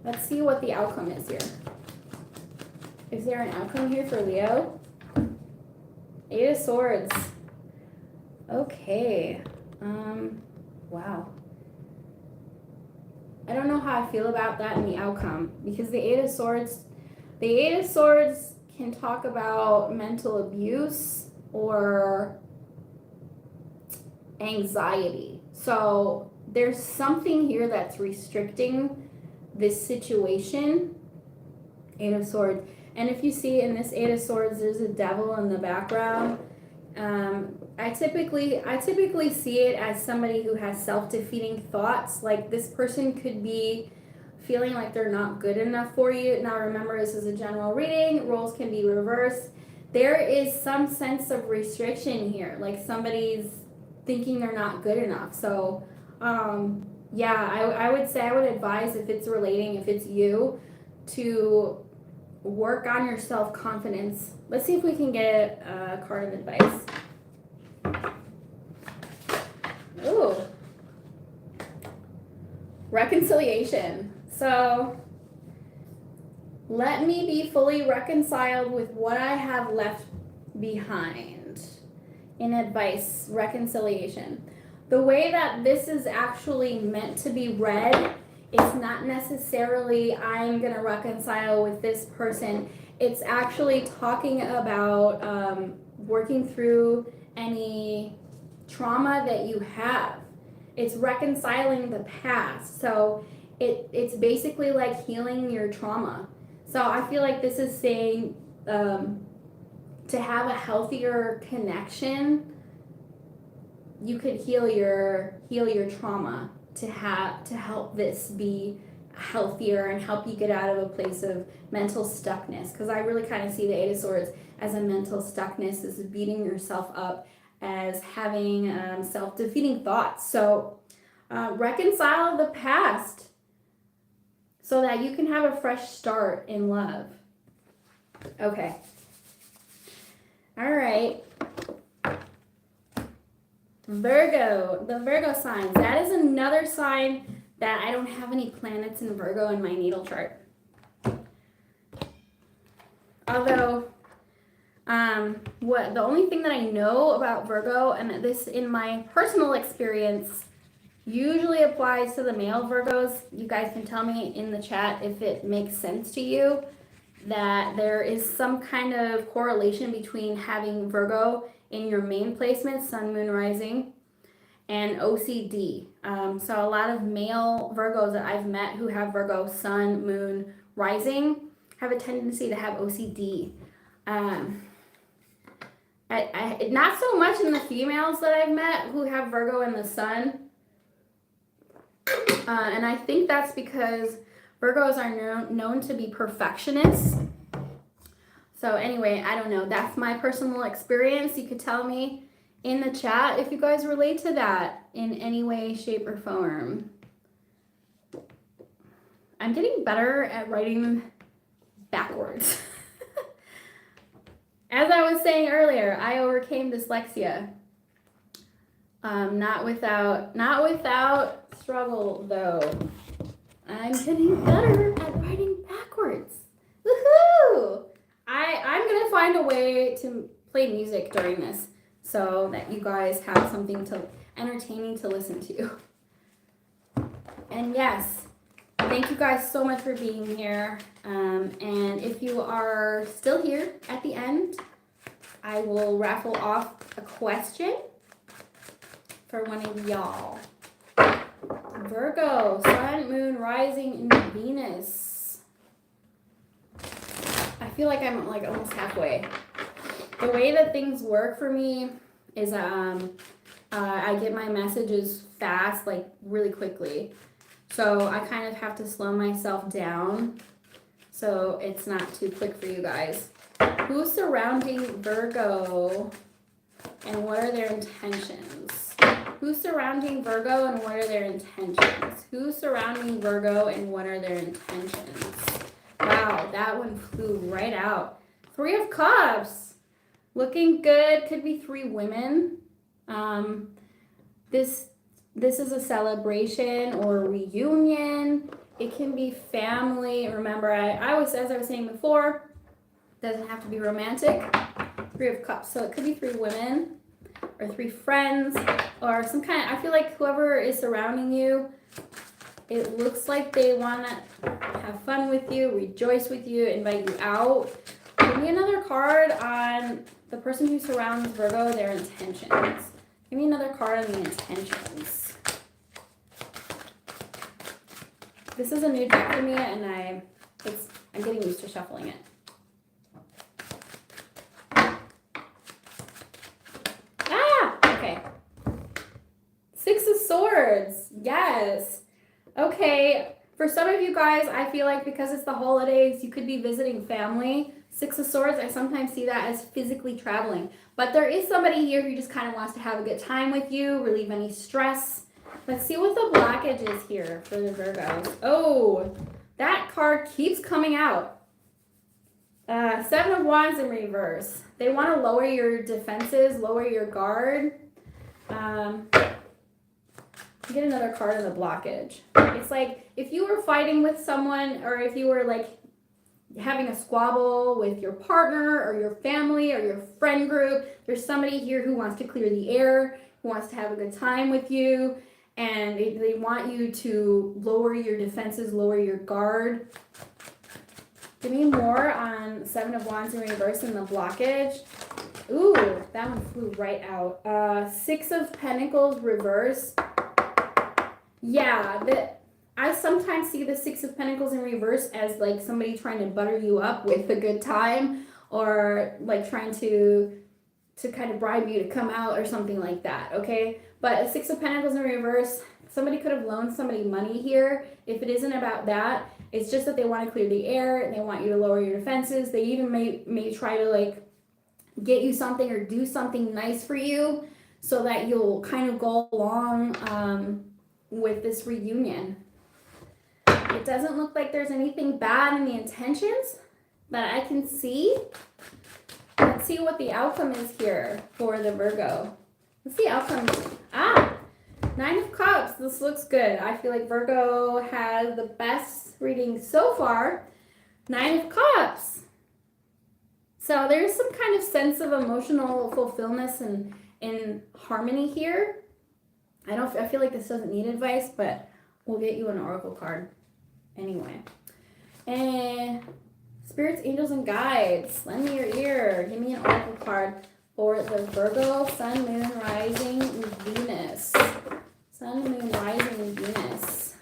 Let's see what the outcome is here. Is there an outcome here for Leo? Eight of Swords. Okay. Wow. I don't know how I feel about that in the outcome, because the Eight of Swords can talk about mental abuse or anxiety. So there's something here that's restricting this situation. Eight of Swords. And if you see in this Eight of Swords, there's a devil in the background. I typically see it as somebody who has self-defeating thoughts. Like this person could be feeling like they're not good enough for you. Now remember, this is a general reading. Roles can be reversed. There is some sense of restriction here, like somebody's thinking they're not good enough. So, yeah, I would say I would advise, if it's relating, if it's you, to work on your self-confidence. Let's see if we can get a card of advice. Ooh. Reconciliation. So, let me be fully reconciled with what I have left behind. In advice, reconciliation. The way that this is actually meant to be read, it's not necessarily I'm going to reconcile with this person. It's actually talking about working through any trauma that you have. It's reconciling the past. So it's basically like healing your trauma. So I feel like this is saying to have a healthier connection, you could heal your trauma to help this be healthier and help you get out of a place of mental stuckness. Because I really kind of see the Eight of Swords as a mental stuckness, as beating yourself up, as having self-defeating thoughts. So reconcile the past so that you can have a fresh start in love. Okay. All right. Virgo, the Virgo signs. That is another sign that I don't have any planets in Virgo in my natal chart. Although, the only thing that I know about Virgo, and this in my personal experience usually applies to the male Virgos. You guys can tell me in the chat if it makes sense to you, that there is some kind of correlation between having Virgo in your main placement, sun, moon, rising, and OCD. So a lot of male Virgos that I've met who have Virgo, sun, moon, rising, have a tendency to have OCD. Not so much in the females that I've met who have Virgo in the sun. And I think that's because Virgos are known to be perfectionists. So anyway, I don't know. That's my personal experience. You could tell me in the chat if you guys relate to that in any way, shape, or form. I'm getting better at writing backwards. As I was saying earlier, I overcame dyslexia. Not without struggle, though. I'm getting better at writing backwards. Woohoo! I'm gonna find a way to play music during this so that you guys have something entertaining to listen to. And yes, thank you guys so much for being here. And if you are still here at the end, I will raffle off a question for one of y'all. Virgo, sun, moon, rising, and Venus. I feel like I'm like almost halfway. The way that things work for me is I get my messages fast, like really quickly. So I kind of have to slow myself down so it's not too quick for you guys. Who's surrounding Virgo and what are their intentions? Who's surrounding Virgo and what are their intentions? Who's surrounding Virgo and what are their intentions? Wow, that one flew right out. 3 of Cups. Looking good. Could be 3 women. This is a celebration or a reunion. It can be family. Remember, as I was saying before, doesn't have to be romantic. 3 of Cups. So it could be 3 women or 3 friends or some kind of, I feel like whoever is surrounding you, it looks like they want to have fun with you, rejoice with you, invite you out. Give me another card on the person who surrounds Virgo, their intentions. Give me another card on the intentions. This is a new deck for me, and I'm getting used to shuffling it. Okay. 6 of Swords. Yes. Okay. For some of you guys, I feel like because it's the holidays, you could be visiting family. Six of Swords, I sometimes see that as physically traveling. But there is somebody here who just kind of wants to have a good time with you, relieve any stress. Let's see what the blockage is here for the Virgos. Oh, that card keeps coming out. Seven of Wands in reverse. They want to lower your defenses, lower your guard. Get another card of the blockage. It's like if you were fighting with someone, or if you were like having a squabble with your partner or your family or your friend group, there's somebody here who wants to clear the air, who wants to have a good time with you, and they want you to lower your defenses, lower your guard. Give me more on Seven of Wands in reverse and the blockage. Ooh, that one flew right out. Six of Pentacles reverse. Yeah, I sometimes see the Six of Pentacles in reverse as like somebody trying to butter you up with a good time, or like trying to kind of bribe you to come out or something like that, okay? But a Six of Pentacles in reverse, somebody could have loaned somebody money here. If it isn't about that, it's just that they want to clear the air and they want you to lower your defenses. They even may try to like get you something or do something nice for you so that you'll kind of go along with this reunion. It doesn't look like there's anything bad in the intentions that I can see. Let's see what the outcome is here for the Virgo. Let's see outcome. Nine of Cups. This looks good. I feel like Virgo has the best reading so far. Nine of Cups. So there's some kind of sense of emotional fulfillment and harmony here. I feel like this doesn't need advice, but we'll get you an oracle card anyway. And spirits, angels, and guides, lend me your ear. Give me an oracle card for the Virgo, Sun, Moon, Rising, Venus. Sun, Moon, Rising, Venus.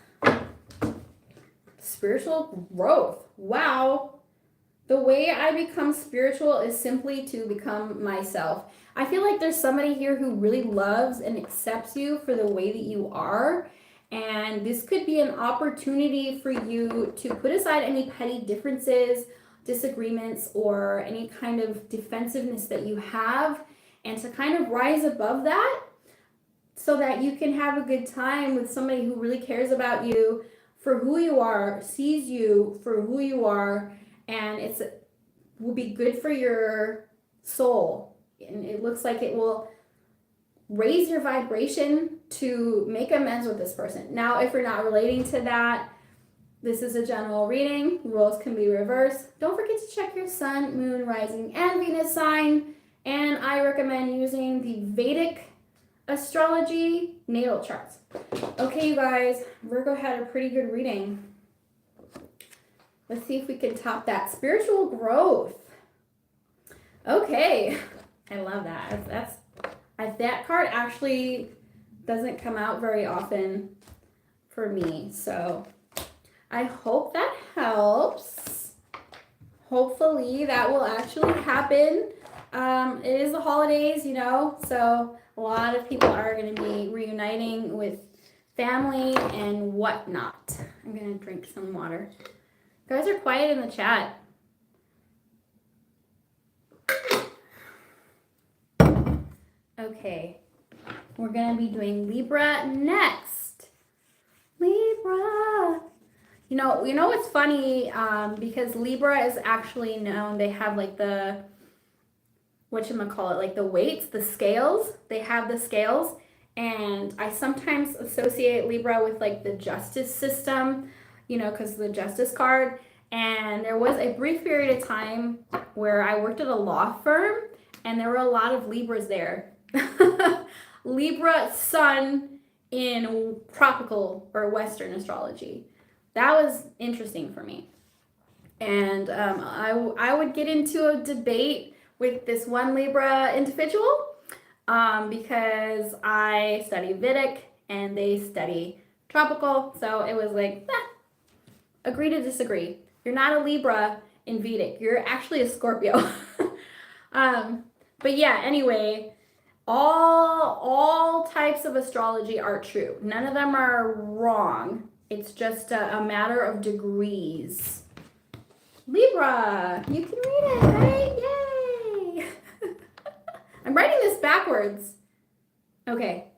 Spiritual growth. Wow. The way I become spiritual is simply to become myself. I feel like there's somebody here who really loves and accepts you for the way that you are. And this could be an opportunity for you to put aside any petty differences, disagreements, or any kind of defensiveness that you have, and to kind of rise above that so that you can have a good time with somebody who really cares about you for who you are, sees you for who you are, and will be good for your soul. And it looks like it will raise your vibration to make amends with this person. Now, if you're not relating to that, this is a general reading. Roles can be reversed. Don't forget to check your Sun, Moon, Rising, and Venus sign. And I recommend using the Vedic astrology natal charts. Okay, you guys, Virgo had a pretty good reading. Let's see if we can top that. Spiritual growth. Okay, I love that. That card actually doesn't come out very often for me, so I hope that helps. Hopefully that will actually happen. It is the holidays, you know, so a lot of people are going to be reuniting with family and whatnot. I'm going to drink some water. You guys are quiet in the chat. Okay, we're going to be doing Libra next. Libra. You know what's funny? Because Libra is actually known, they have like the, like the weights, the scales. They have the scales. And I sometimes associate Libra with like the justice system, you know, because the justice card. And there was a brief period of time where I worked at a law firm and there were a lot of Libras there. Libra sun in tropical or Western astrology. That was interesting for me. And I would get into a debate with this one Libra individual because I study Vedic and they study tropical. So it was like, agree to disagree. You're not a Libra in Vedic. You're actually a Scorpio. But yeah, anyway, all types of astrology are true. None of them are wrong. It's just a matter of degrees. Libra, you can read it, right? Yay! I'm writing this backwards. Okay.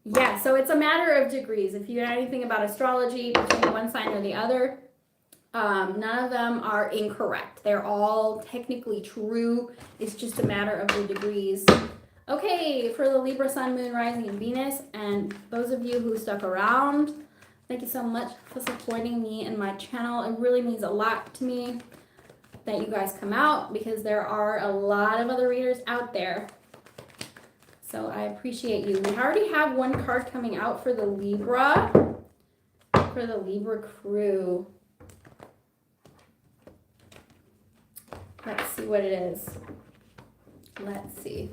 Yeah, so it's a matter of degrees. If you know anything about astrology between one sign or the other, none of them are incorrect. They're all technically true. It's just a matter of the degrees. Okay, for the Libra Sun, Moon, Rising, and Venus, and those of you who stuck around, thank you so much for supporting me and my channel. It really means a lot to me that you guys come out because there are a lot of other readers out there. So I appreciate you. We already have one card coming out for the Libra crew. Let's see what it is. Let's see.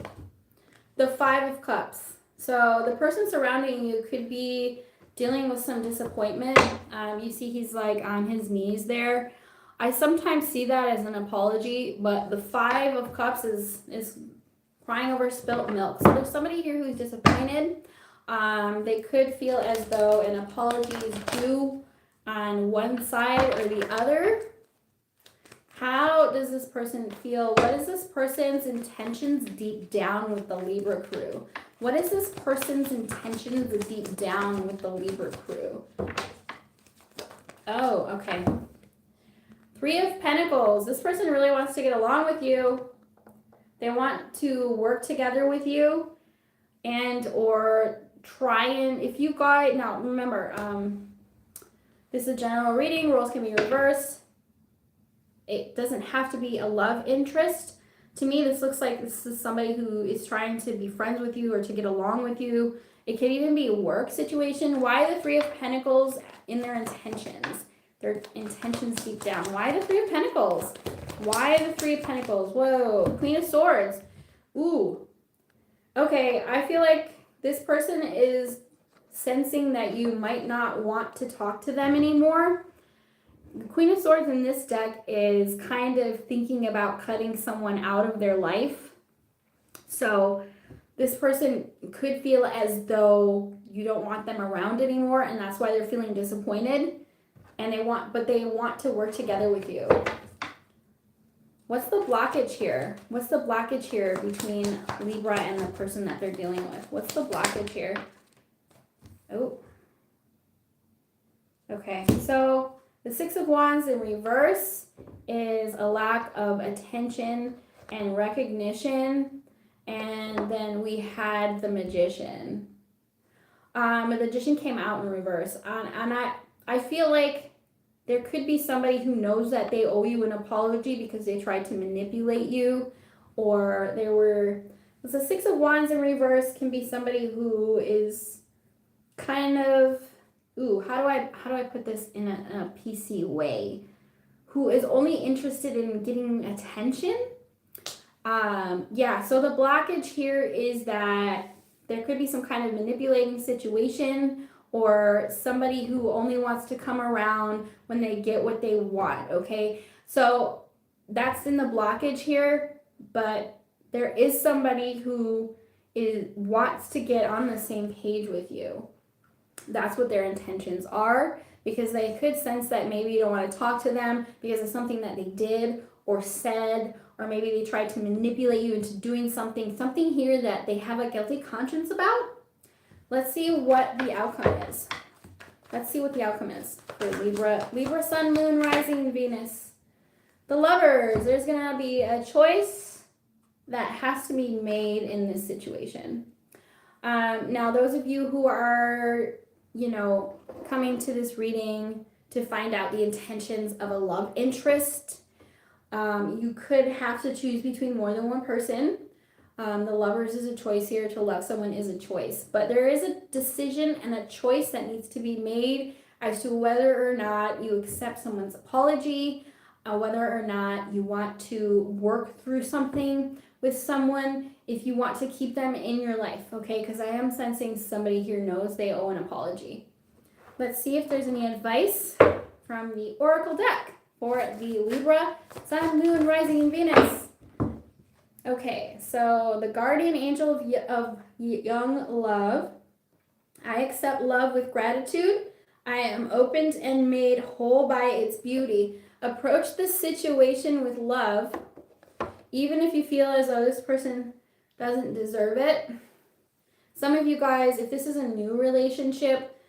The Five of Cups. So the person surrounding you could be dealing with some disappointment. You see he's like on his knees there. I sometimes see that as an apology, but the Five of Cups is crying over spilt milk. So there's somebody here who's disappointed. They could feel as though an apology is due on one side or the other. How does this person feel? What is this person's intentions deep down with the Libra crew? What is this person's intentions deep down with the Libra crew? Oh, okay. Three of Pentacles. This person really wants to get along with you. They want to work together with you and or try and, if you got, now remember, this is a general reading. Roles can be reversed. It doesn't have to be a love interest. To me, this looks like this is somebody who is trying to be friends with you or to get along with you. It could even be a work situation. Why the Three of Pentacles in their intentions? Their intentions deep down. Why the Three of Pentacles? Why the Three of Pentacles? Whoa. Queen of Swords. Ooh. Okay, I feel like this person is sensing that you might not want to talk to them anymore. The Queen of Swords in this deck is kind of thinking about cutting someone out of their life. So this person could feel as though you don't want them around anymore, and that's why they're feeling disappointed. And they want to work together with you. What's the blockage here? What's the blockage here between Libra and the person that they're dealing with? What's the blockage here? Oh. Okay, so the Six of Wands in reverse is a lack of attention and recognition. And then we had the Magician. The Magician came out in reverse. And I feel like there could be somebody who knows that they owe you an apology because they tried to manipulate you. Or the Six of Wands in reverse can be somebody who is kind of, how do I put this in a PC way? Who is only interested in getting attention? Yeah, so the blockage here is that there could be some kind of manipulating situation or somebody who only wants to come around when they get what they want, okay? So that's in the blockage here, but there is somebody who wants to get on the same page with you. That's what their intentions are, because they could sense that maybe you don't want to talk to them because of something that they did or said, or maybe they tried to manipulate you into doing something here that they have a guilty conscience about. Let's see what the outcome is. Let's see what the outcome is for Libra Sun, Moon, Rising, Venus. The Lovers, there's going to be a choice that has to be made in this situation. Now, those of you who are, coming to this reading to find out the intentions of a love interest, you could have to choose between more than one person. The Lovers is a choice here. To love someone is a choice. But there is a decision and a choice that needs to be made as to whether or not you accept someone's apology, whether or not you want to work through something with someone, if you want to keep them in your life, okay? Because I am sensing somebody here knows they owe an apology. Let's see if there's any advice from the Oracle deck for the Libra, Sun, Moon, Rising, and Venus. Okay, so the Guardian Angel of Young Love. I accept love with gratitude. I am opened and made whole by its beauty. Approach the situation with love, even if you feel as though this person doesn't deserve it. Some of you guys, if this is a new relationship,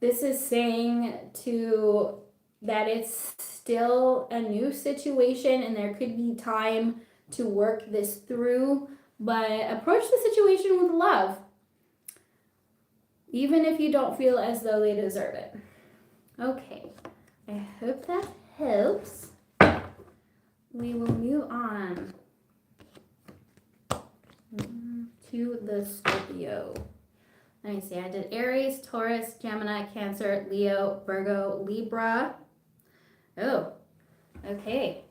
this is saying to that it's still a new situation and there could be time to work this through, but approach the situation with love, even if you don't feel as though they deserve it. Okay, I hope that helps. We will move on to the Scorpio. Let me see, I did Aries, Taurus, Gemini, Cancer, Leo, Virgo, Libra. Oh, okay.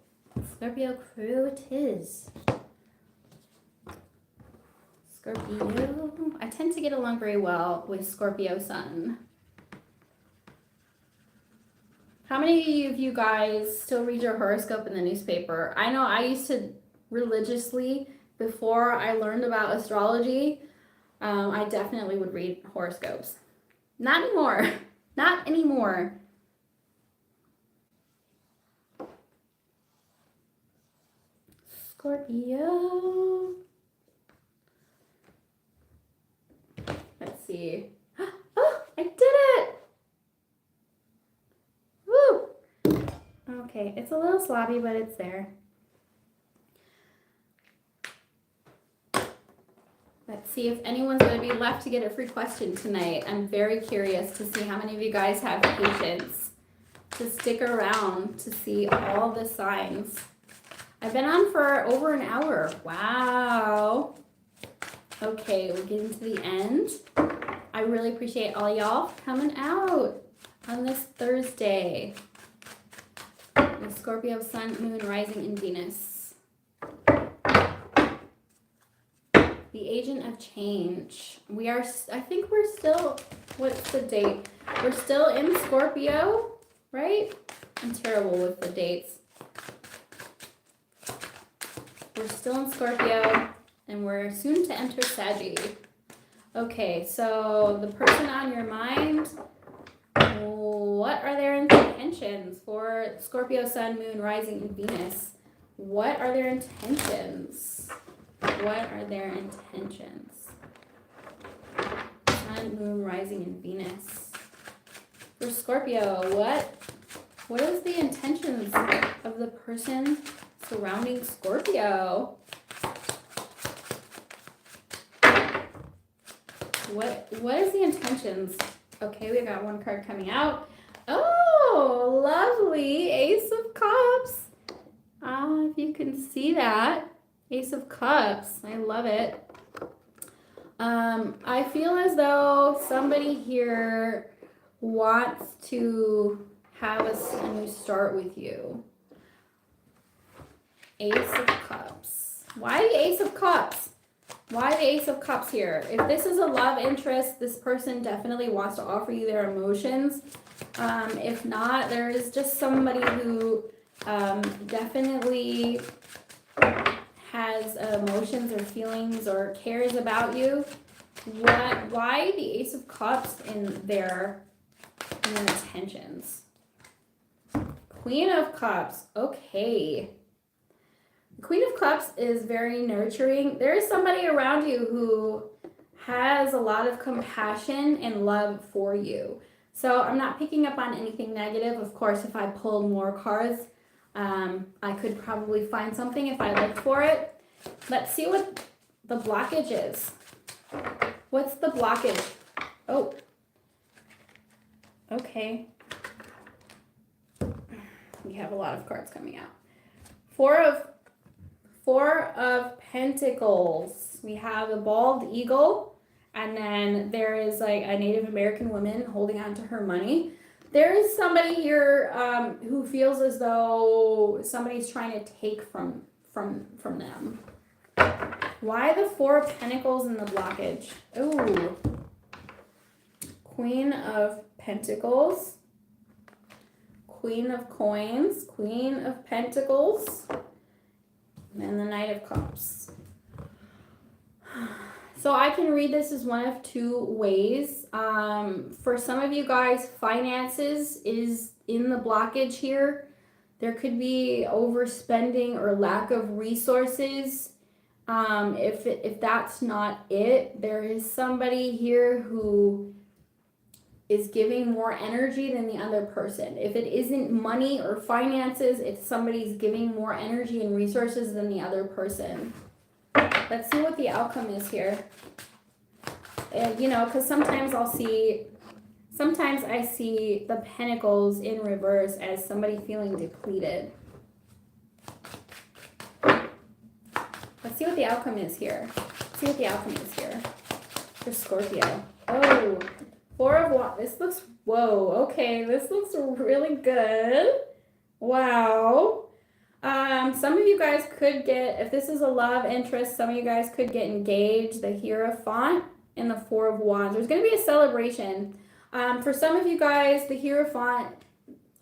Scorpio crew it is. Scorpio. I tend to get along very well with Scorpio Sun. How many of you guys still read your horoscope in the newspaper? I know I used to religiously, before I learned about astrology, I definitely would read horoscopes. Not anymore. Not anymore. Scorpio. Let's see. Oh, I did it! Woo! Okay, it's a little sloppy, but it's there. Let's see if anyone's going to be left to get a free question tonight. I'm very curious to see how many of you guys have patience to stick around to see all the signs. I've been on for over an hour. Wow. Okay, we're getting to the end. I really appreciate all y'all coming out on this Thursday. With Scorpio, Sun, Moon, Rising, and Venus. The Agent of Change. We are, I think we're still, what's the date? We're still in Scorpio, right? I'm terrible with the dates. We're still in Scorpio, and we're soon to enter Sagittarius. Okay, so the person on your mind, what are their intentions for Scorpio, Sun, Moon, Rising, and Venus? What are their intentions? What are their intentions? Sun, Moon, Rising, and Venus. For Scorpio, what is the intentions of the person surrounding Scorpio? What is the intentions? Okay, we got one card coming out. Oh, lovely. Ace of Cups. If you can see that. Ace of Cups. I love it. I feel as though somebody here wants to have a new start with you. Ace of Cups. Why the Ace of Cups? Why the Ace of Cups here? If this is a love interest, this person definitely wants to offer you their emotions. If not, there is just somebody who definitely has emotions or feelings or cares about you. Why the Ace of Cups in their intentions? Queen of Cups. Okay. Queen of Cups is very nurturing. There is somebody around you who has a lot of compassion and love for you. So I'm not picking up on anything negative. Of course, if I pulled more cards, I could probably find something if I looked for it. Let's see what the blockage is. What's the blockage? Oh. Okay. We have a lot of cards coming out. Four of Pentacles. We have a bald eagle, and then there is like a Native American woman holding on to her money. There is somebody here who feels as though somebody's trying to take from them. Why the Four of Pentacles in the blockage? Ooh. Queen of Pentacles. Queen of Coins. Queen of Pentacles. And the Knight of Cups. So I can read this as one of two ways. For some of you guys, finances is in the blockage here. There could be overspending or lack of resources. If that's not it, there is somebody here who is giving more energy than the other person. If it isn't money or finances, it's somebody's giving more energy and resources than the other person. Let's see what the outcome is here. You know, because sometimes I see the pentacles in reverse as somebody feeling depleted. Let's see what the outcome is here. For Scorpio. Oh, Four of Wands. This looks, whoa, okay, this looks really good. Wow. Some of you guys could get, if this is a love interest, some of you guys could get engaged. The Hierophant and the Four of Wands. There's going to be a celebration. For some of you guys, the Hierophant,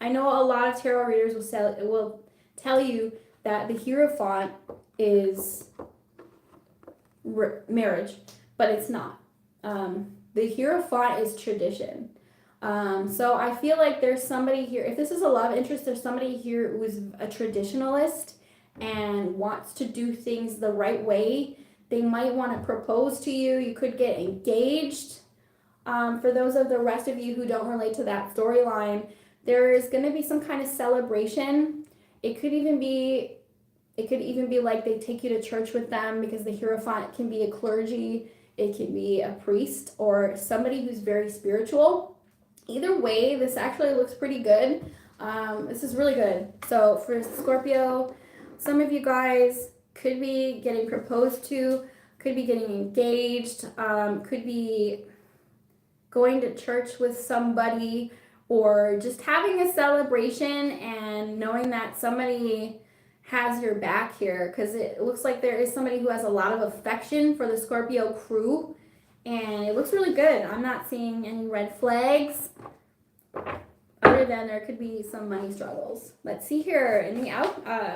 I know a lot of tarot readers will tell you that the Hierophant is marriage, but it's not. The Hierophant is tradition. So I feel like there's somebody here, if this is a love interest, there's somebody here who is a traditionalist and wants to do things the right way. They might want to propose to you. You could get engaged. For those of the rest of you who don't relate to that storyline, there is going to be some kind of celebration. It could even be like they take you to church with them, because the Hierophant can be a clergy. It can be a priest or somebody who's very spiritual. Either way, this actually looks pretty good. This is really good. So for Scorpio, some of you guys could be getting proposed to, could be getting engaged, could be going to church with somebody, or just having a celebration and knowing that somebody has your back here, because it looks like there is somebody who has a lot of affection for the Scorpio crew, and it looks really good. I'm not seeing any red flags other than there could be some money struggles. Let's see here.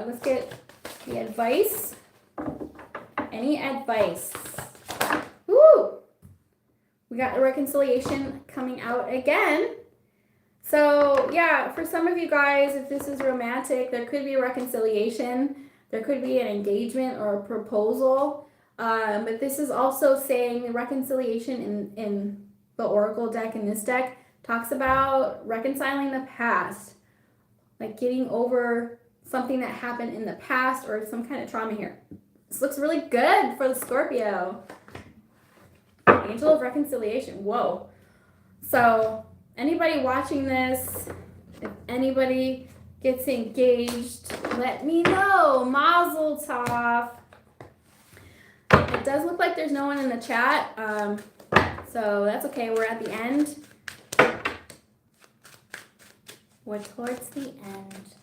Let's get the advice. Any advice? Woo! We got the reconciliation coming out again. So yeah, for some of you guys, if this is romantic, there could be a reconciliation. There could be an engagement or a proposal. But this is also saying the reconciliation in the Oracle deck, in this deck, talks about reconciling the past. Like getting over something that happened in the past or some kind of trauma here. This looks really good for the Scorpio. Angel of Reconciliation. Whoa. So anybody watching this, if anybody gets engaged, let me know. Mazel tov. It does look like there's no one in the chat, so that's okay. We're at the end. We're towards the end.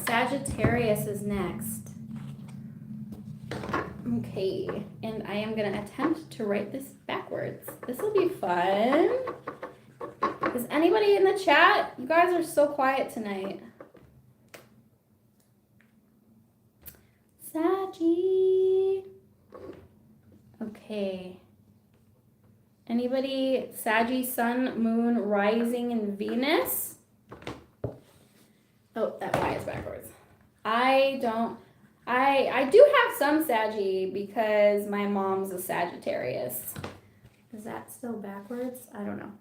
Sagittarius is next. Okay, and I am going to attempt to write this backwards. This will be fun. Is anybody in the chat? You guys are so quiet tonight. Saggy. Okay. Anybody? Saggy, Sun, Moon, Rising, and Venus? Oh, that Y is backwards. I do have some Saggy because my mom's a Sagittarius. Is that still backwards? I don't know.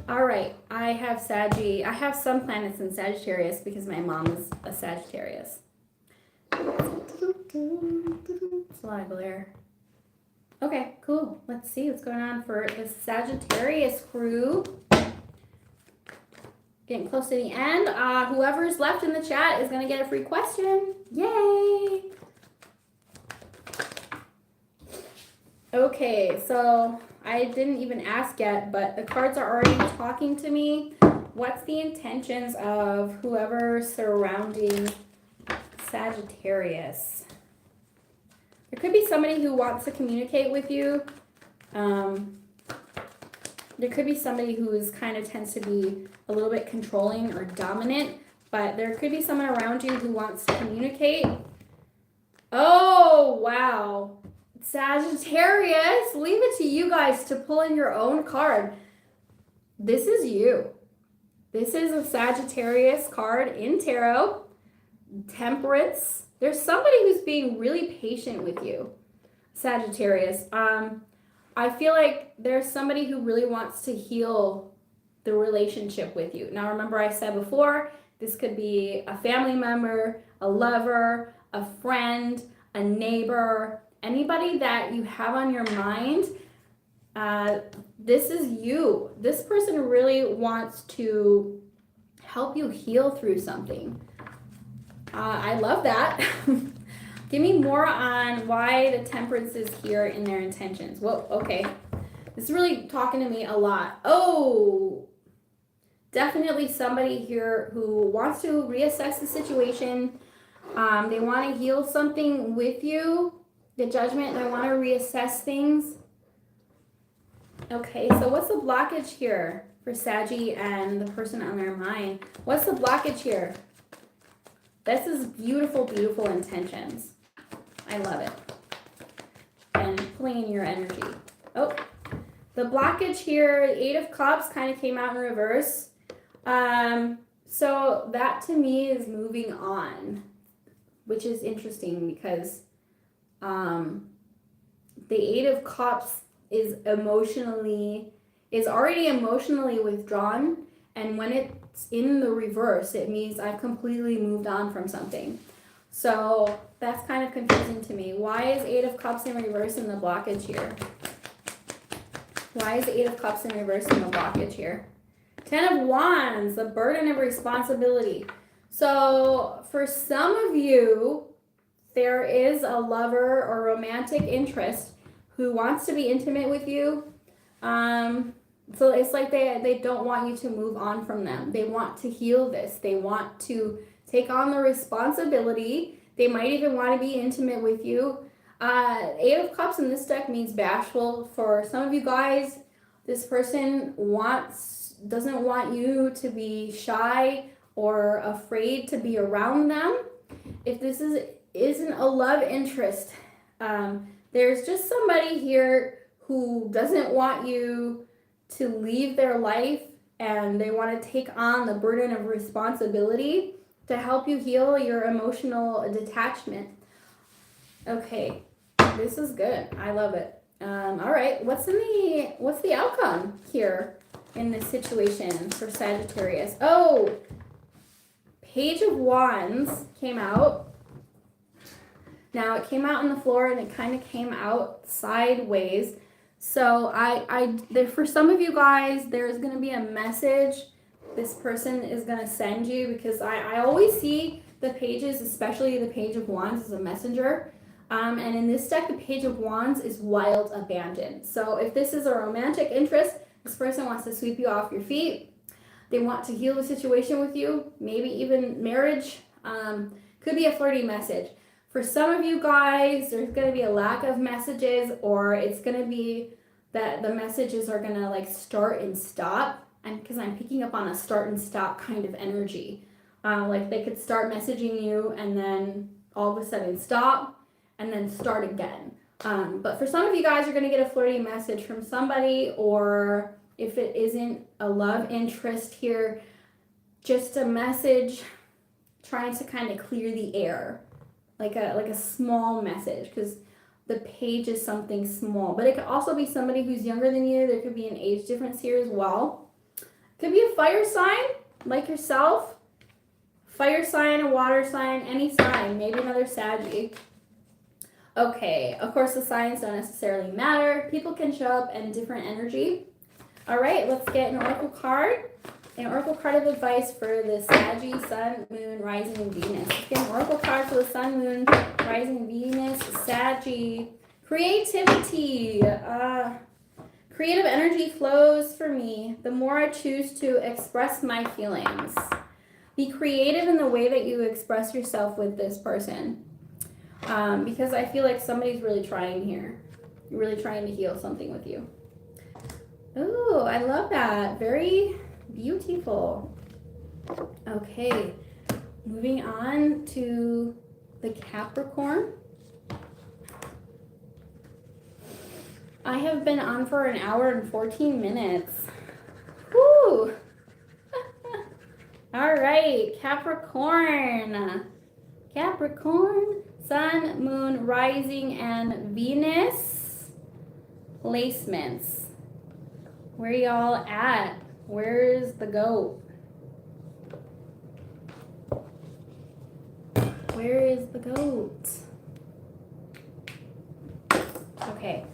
All right, I have Saggy. I have some planets in Sagittarius because my mom is a Sagittarius. It's a lot of glare. Okay, cool. Let's see what's going on for the Sagittarius crew. Getting close to the end. Whoever's left in the chat is going to get a free question. Yay! Okay, so I didn't even ask yet, but the cards are already talking to me. What's the intentions of whoever's surrounding Sagittarius? There could be somebody who wants to communicate with you. There could be somebody who tends to be a little bit controlling or dominant, but there could be someone around you who wants to communicate. Oh, wow. Sagittarius, leave it to you guys to pull in your own card. This is you. This is a Sagittarius card in tarot. Temperance. There's somebody who's being really patient with you, Sagittarius. I feel like there's somebody who really wants to heal the relationship with you. Now, remember I said before, this could be a family member, a lover, a friend, a neighbor, anybody that you have on your mind. This is you. This person really wants to help you heal through something. I love that. Give me more on why the Temperance is here in their intentions. Well, okay. This is really talking to me a lot. Oh, definitely somebody here who wants to reassess the situation. They want to heal something with you, the Judgment. They want to reassess things. Okay, so what's the blockage here for Saggy and the person on their mind? What's the blockage here? This is beautiful, beautiful intentions. I love it. And pulling in your energy. Oh, the blockage here, the Eight of Cups kind of came out in reverse. So that to me is moving on, which is interesting because the Eight of Cups is already emotionally withdrawn, and when it's in the reverse, it means I've completely moved on from something. So that's kind of confusing to me. Why is Eight of Cups in reverse in the blockage here? Why is the Eight of Cups in reverse in the blockage here? Ten of Wands, the burden of responsibility. So for some of you, there is a lover or romantic interest who wants to be intimate with you. So it's like they don't want you to move on from them. They want to heal this. They want to take on the responsibility. They might even want to be intimate with you. Eight of Cups in this deck means bashful. For some of you guys, this person doesn't want you to be shy or afraid to be around them. If this isn't a love interest, there's just somebody here who doesn't want you to leave their life, and they want to take on the burden of responsibility to help you heal your emotional detachment. Okay, this is good. I love it. All right, what's the outcome here in this situation for Sagittarius? Oh, Page of Wands came out. Now it came out on the floor and it kind of came out sideways. So for some of you guys, there's going to be a message this person is going to send you, because I always see the pages, especially the Page of Wands, as a messenger. And in this deck, the Page of Wands is wild abandon. So if this is a romantic interest, this person wants to sweep you off your feet. They want to heal the situation with you, maybe even marriage. Could be a flirty message. For some of you guys, there's going to be a lack of messages, or it's going to be that the messages are going to like start and stop. And because I'm picking up on a start and stop kind of energy. Like they could start messaging you and then all of a sudden stop and then start again. But for some of you guys, you're going to get a flirty message from somebody, or if it isn't a love interest here, just a message trying to kind of clear the air. Like a small message, because the page is something small. But it could also be somebody who's younger than you. There could be an age difference here as well. Could be a fire sign, like yourself. Fire sign, a water sign, any sign. Maybe another Saggy. Okay, of course the signs don't necessarily matter. People can show up in different energy. All right, let's get an oracle card. An oracle card of advice for the Saggy, Sun, Moon, Rising, and Venus. Let's get an oracle card for the Sun, Moon, Rising, Venus, Saggy. Creativity. Creative energy flows for me the more I choose to express my feelings. Be creative in the way that you express yourself with this person. Because I feel like somebody's really trying here. Really trying to heal something with you. Ooh, I love that. Very beautiful. Okay, moving on to the Capricorn. I have been on for an hour and 14 minutes. Woo! All right, Capricorn. Capricorn, Sun, Moon, Rising, and Venus placements. Where y'all at? Where's the goat? Where is the goat? Okay.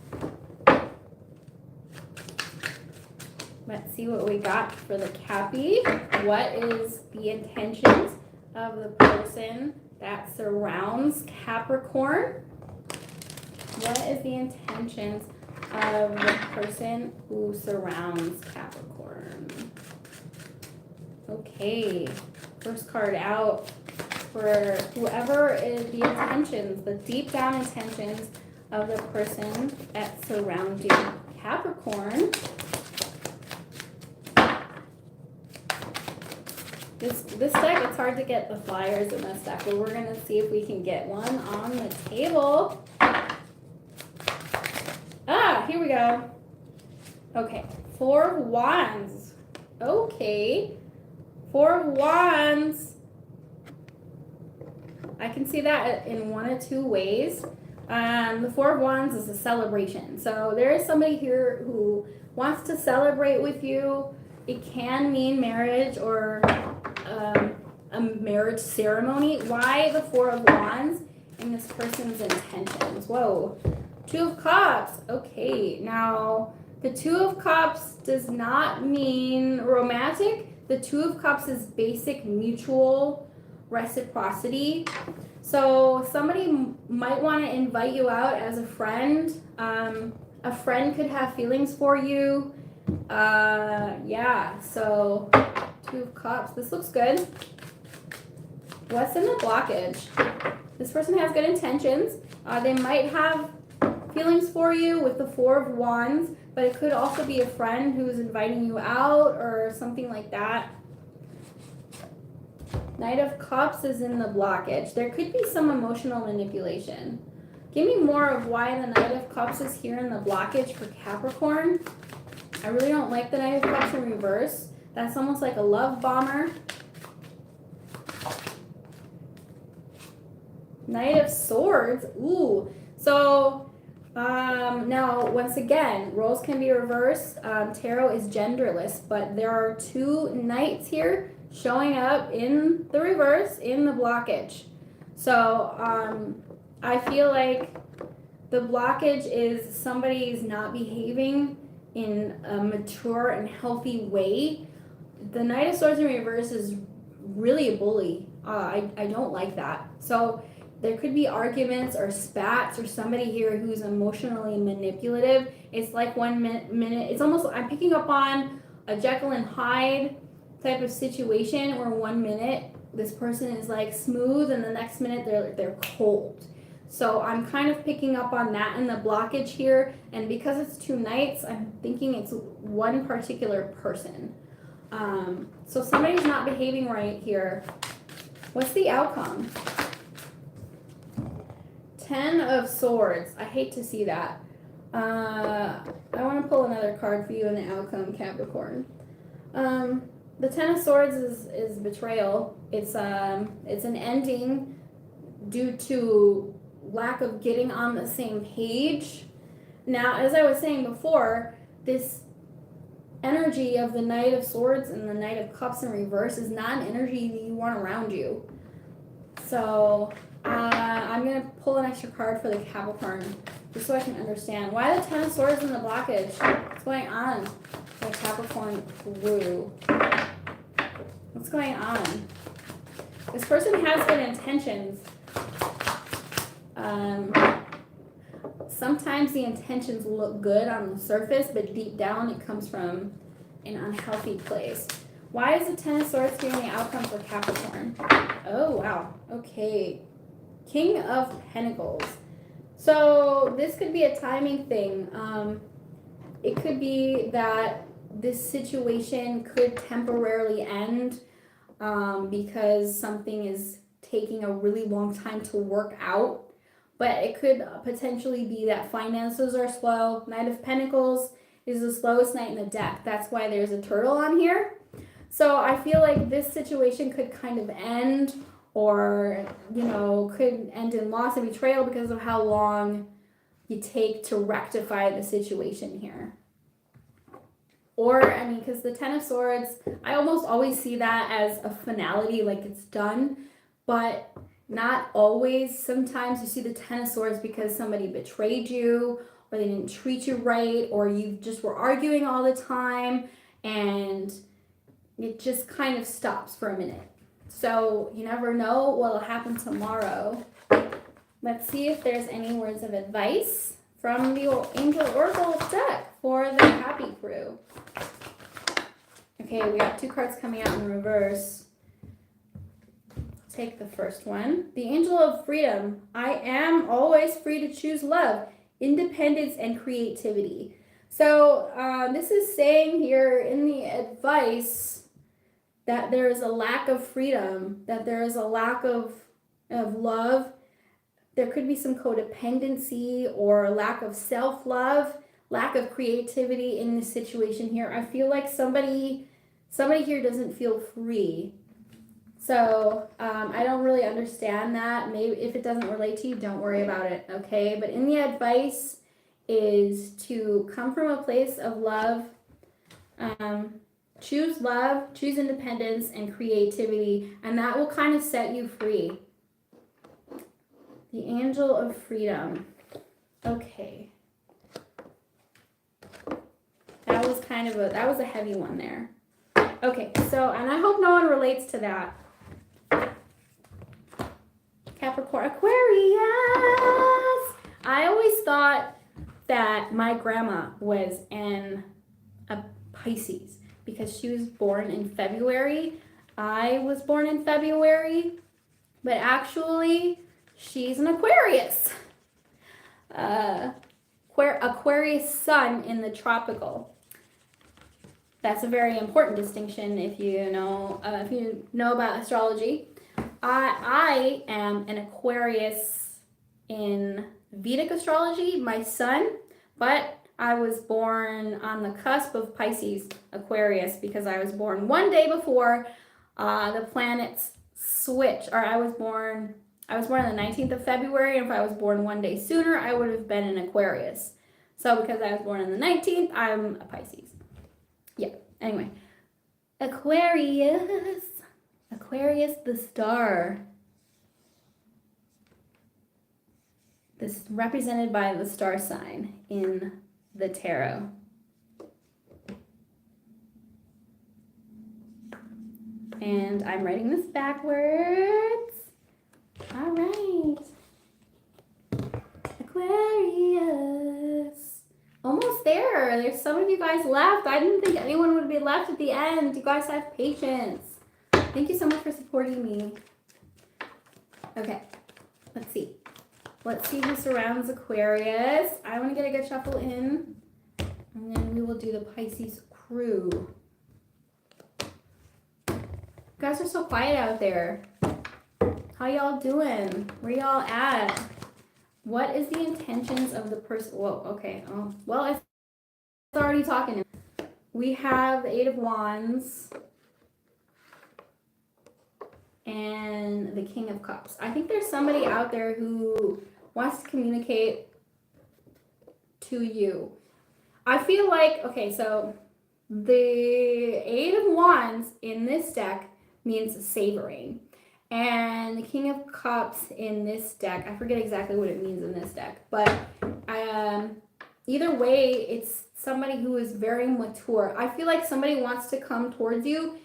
Let's see what we got for the Cappy. What is the intentions of the person that surrounds Capricorn? What is the intentions of the person who surrounds Capricorn? Okay, first card out for whoever is the intentions, the deep down intentions of the person that's surrounding Capricorn. This deck, it's hard to get the flyers in this deck, but we're going to see if we can get one on the table. Ah, here we go. Okay, 4 of Wands. Okay, 4 of Wands. I can see that in one of two ways. The 4 of Wands is a celebration. So there is somebody here who wants to celebrate with you. It can mean marriage or a marriage ceremony. Why the 4 of Wands in this person's intentions? Whoa. 2 of Cups. Okay, now the 2 of Cups does not mean romantic. The 2 of Cups is basic mutual reciprocity. So somebody might want to invite you out as a friend. A friend could have feelings for you. Yeah, so 2 of Cups. This looks good. What's in the blockage? This person has good intentions. They might have feelings for you with the 4 of Wands, but it could also be a friend who's inviting you out or something like that. Knight of Cups is in the blockage. There could be some emotional manipulation. Give me more of why the Knight of Cups is here in the blockage for Capricorn. I really don't like the Knight of Cups in reverse. That's almost like a love bomber. Knight of Swords. Ooh. So, now, once again, roles can be reversed. Tarot is genderless, but there are 2 knights here showing up in the reverse in the blockage. So, I feel like the blockage is somebody's not behaving in a mature and healthy way. The Knight of Swords in reverse is really a bully. I don't like that. So there could be arguments or spats or somebody here who's emotionally manipulative. It's like 1 minute, it's almost, I'm picking up on a Jekyll and Hyde type of situation where 1 minute this person is like smooth and the next minute they're cold. So I'm kind of picking up on that in the blockage here, and because it's 2 knights, I'm thinking it's one particular person. So somebody's not behaving right here. What's the outcome? 10 of Swords. I hate to see that. I want to pull another card for you in the outcome, Capricorn. The 10 of Swords is betrayal. It's an ending due to lack of getting on the same page. Now, as I was saying before, this energy of the Knight of Swords and the Knight of Cups in reverse is not an energy that you want around you. So I'm going to pull an extra card for the Capricorn just so I can understand. Why the 10 of Swords in the blockage? What's going on with Capricorn crew? What's going on? This person has good intentions. Sometimes the intentions look good on the surface, but deep down it comes from an unhealthy place. Why is the 10 of Swords here in the outcome for Capricorn? Oh, wow. Okay. King of Pentacles. So this could be a timing thing. It could be that this situation could temporarily end because something is taking a really long time to work out. but it could potentially be that finances are slow. Knight of Pentacles is the slowest knight in the deck. That's why there's a turtle on here. So I feel like this situation could kind of end, or, you know, could end in loss and betrayal because of how long you take to rectify the situation here. Or, I mean, because the Ten of Swords, I almost always see that as a finality, like it's done, but not always. Sometimes you see the Ten of Swords because somebody betrayed you, or they didn't treat you right, or you just were arguing all the time, and it just kind of stops for a minute. So you never know what will happen tomorrow. Let's see if there's any words of advice from the Angel Oracle deck for the Happy Crew. Okay, we got 2 cards coming out in reverse. Take the first one. The Angel of Freedom. I am always free to choose love, independence, and creativity. So this is saying here in the advice that there is a lack of freedom, that there is a lack of love. There could be some codependency or lack of self-love, lack of creativity in this situation here. I feel like somebody here doesn't feel free. So I don't really understand that. Maybe if it doesn't relate to you, don't worry about it, okay? But in the advice is to come from a place of love, choose love, choose independence and creativity, and that will kind of set you free. The Angel of Freedom. Okay. That was a heavy one there. Okay, so, and I hope no one relates to that. Capricorn, Aquarius. I always thought that my grandma was a Pisces because she was born in February. I was born in February, but actually she's an Aquarius. Aquarius sun in the tropical. That's a very important distinction if you know about astrology. I am an Aquarius in Vedic astrology, my sun, but I was born on the cusp of Pisces Aquarius because I was born one day before the planets switch. Or I was born on the 19th of February, and if I was born one day sooner, I would have been an Aquarius. So because I was born on the 19th, I'm a Pisces. Yeah, anyway. Aquarius the star. This represented by the star sign in the tarot. And I'm writing this backwards. All right. Aquarius. Almost there. There's some of you guys left. I didn't think anyone would be left at the end. You guys have patience. Thank you so much for supporting me. Okay, let's see. Let's see who surrounds Aquarius. I want to get a good shuffle in, and then we will do the Pisces crew. You guys are so quiet out there. How y'all doing? Where y'all at? What is the intentions of the person? Whoa, okay. Oh, well, it's already talking. We have the 8 of Wands and the King of Cups. I think there's somebody out there who wants to communicate to you. I feel like, okay, so the 8 of Wands in this deck means savoring. And the King of Cups in this deck, I forget exactly what it means in this deck, but either way, it's somebody who is very mature. I feel like somebody wants to come towards you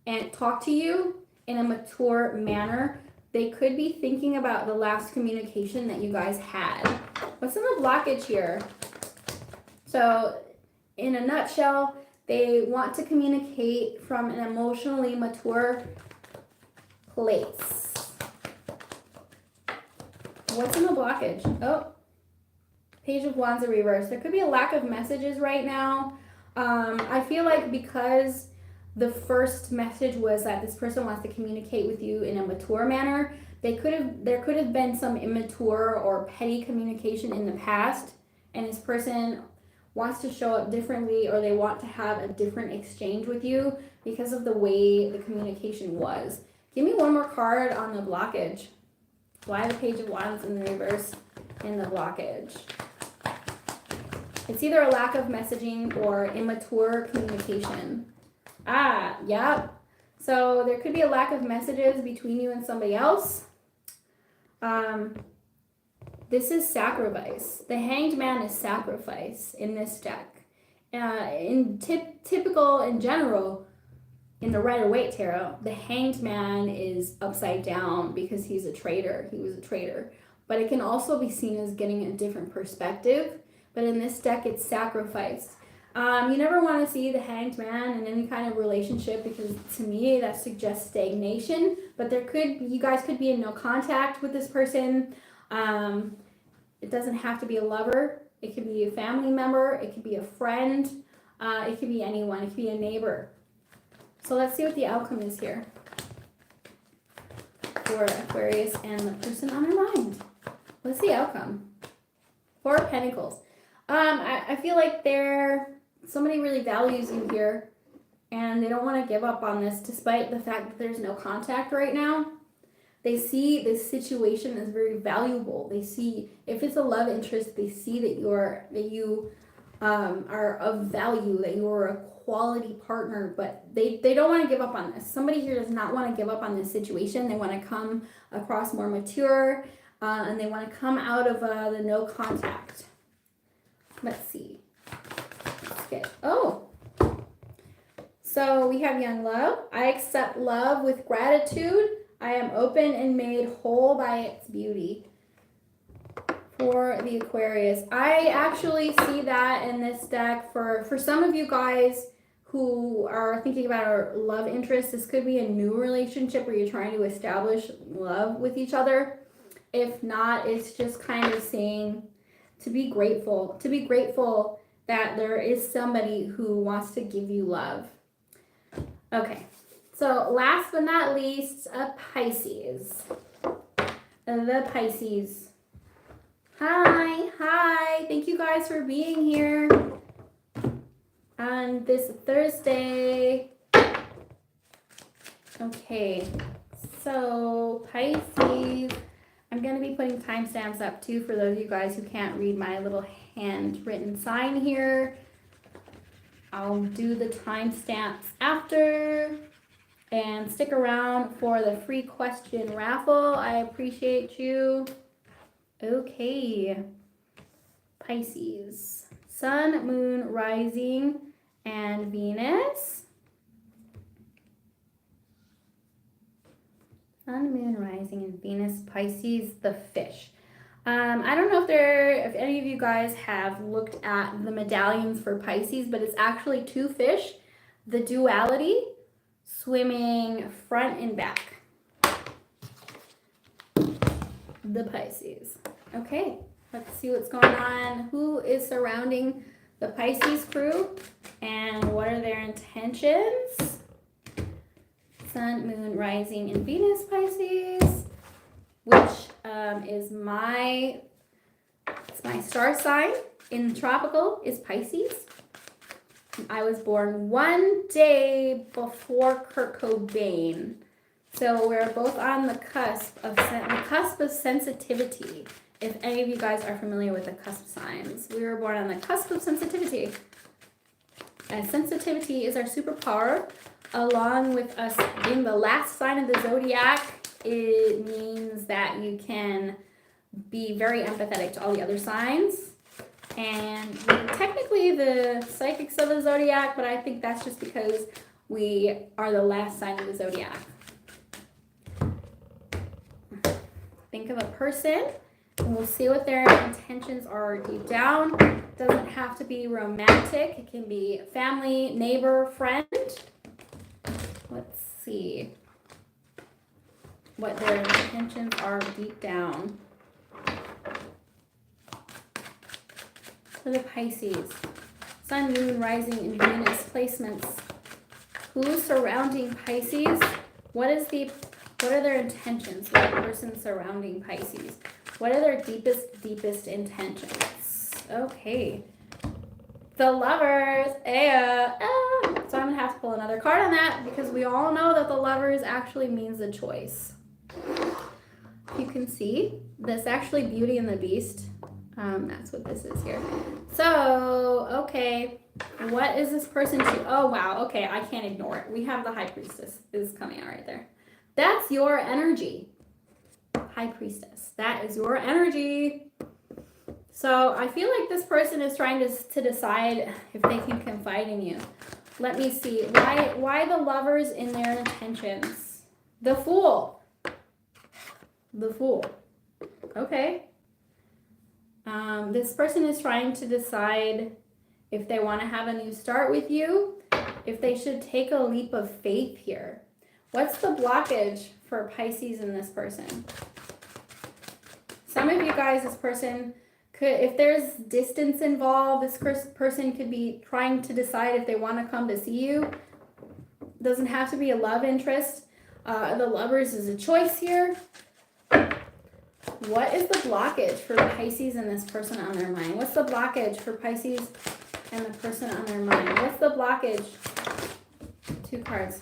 and talk to you in a mature manner. They could be thinking about the last communication that you guys had. What's in the blockage here? So, in a nutshell, they want to communicate from an emotionally mature place. What's in the blockage? Oh, Page of Wands in reverse. There could be a lack of messages right now. I feel like because the first message was that this person wants to communicate with you in a mature manner, there could have been some immature or petty communication in the past, and this person wants to show up differently, or they want to have a different exchange with you because of the way the communication was. Give me one more card on the blockage. Why the Page of Wands in the reverse in the blockage? It's either a lack of messaging or immature communication. Yep. So there could be a lack of messages between you and somebody else. This is sacrifice. The Hanged Man is sacrifice in this deck. Typical in general, in the Rider-Waite Tarot, the Hanged Man is upside down because he's a traitor. He was a traitor. But it can also be seen as getting a different perspective. But in this deck, it's sacrifice. You never want to see the Hanged Man in any kind of relationship because to me that suggests stagnation. But you guys could be in no contact with this person. It doesn't have to be a lover. It could be a family member. It could be a friend. It could be anyone. It could be a neighbor. So let's see what the outcome is here for Aquarius and the person on their mind. What's the outcome? Four of Pentacles. I feel like somebody really values you here, and they don't want to give up on this despite the fact that there's no contact right now. They see this situation as very valuable. They see, if it's a love interest, they see that you are of value, that you are a quality partner, but they don't want to give up on this. Somebody here does not want to give up on this situation. They want to come across more mature, and they want to come out of the no contact. Let's see. So we have young love. I accept love with gratitude. I am open and made whole by its beauty. For the Aquarius, I actually see that in this deck for some of you guys who are thinking about a love interest. This could be a new relationship where you're trying to establish love with each other. If not, it's just kind of saying to be grateful that there is somebody who wants to give you love. Okay, so last but not least, a Pisces. The Pisces. Hi. Thank you guys for being here on this Thursday. Okay, so Pisces. I'm going to be putting timestamps up too for those of you guys who can't read my little handwritten sign here. I'll do the timestamps after. And stick around for the free question raffle. I appreciate you. Okay. Pisces. Sun, Moon, Rising, and Venus. Sun, Moon, Rising, and Venus, Pisces, the fish. I don't know if any of you guys have looked at the medallions for Pisces, but it's actually two fish, the duality, swimming front and back. The Pisces. Okay, let's see what's going on. Who is surrounding the Pisces crew, and what are their intentions? Sun, Moon, Rising, and Venus, Pisces, which is my star sign in tropical is Pisces. I was born one day before Kurt Cobain, so we're both on the cusp of sensitivity. If any of you guys are familiar with the cusp signs, we were born on the cusp of sensitivity. And sensitivity is our superpower. Along with us being the last sign of the zodiac, it means that you can be very empathetic to all the other signs. And we're technically the psychics of the zodiac, but I think that's just because we are the last sign of the zodiac. Think of a person, and we'll see what their intentions are deep down. It doesn't have to be romantic. It can be family, neighbor, friend. Let's see what their intentions are deep down. For the Pisces, Sun, Moon, Rising, and Venus placements. Who's surrounding Pisces? What is the What are their intentions for the person surrounding Pisces? What are their deepest intentions? Okay. The Lovers. So I'm going to have to pull another card on that because we all know that the Lovers actually means a choice. You can see this actually Beauty and the Beast. That's what this is here. So, okay. What is this person to? Oh, wow. Okay, I can't ignore it. We have the High Priestess is coming out right there. That's your energy. High Priestess. That is your energy. So I feel like this person is trying to decide if they can confide in you. Let me see. Why the Lovers in their intentions? The Fool. The Fool. Okay. This person is trying to decide if they want to have a new start with you, if they should take a leap of faith here. What's the blockage for Pisces in this person? Some of you guys, this person could, if there's distance involved, this person could be trying to decide if they want to come to see you. Doesn't have to be a love interest. The Lovers is a choice here. What is the blockage for Pisces and this person on their mind? What's the blockage for Pisces and the person on their mind? What's the blockage? 2 cards.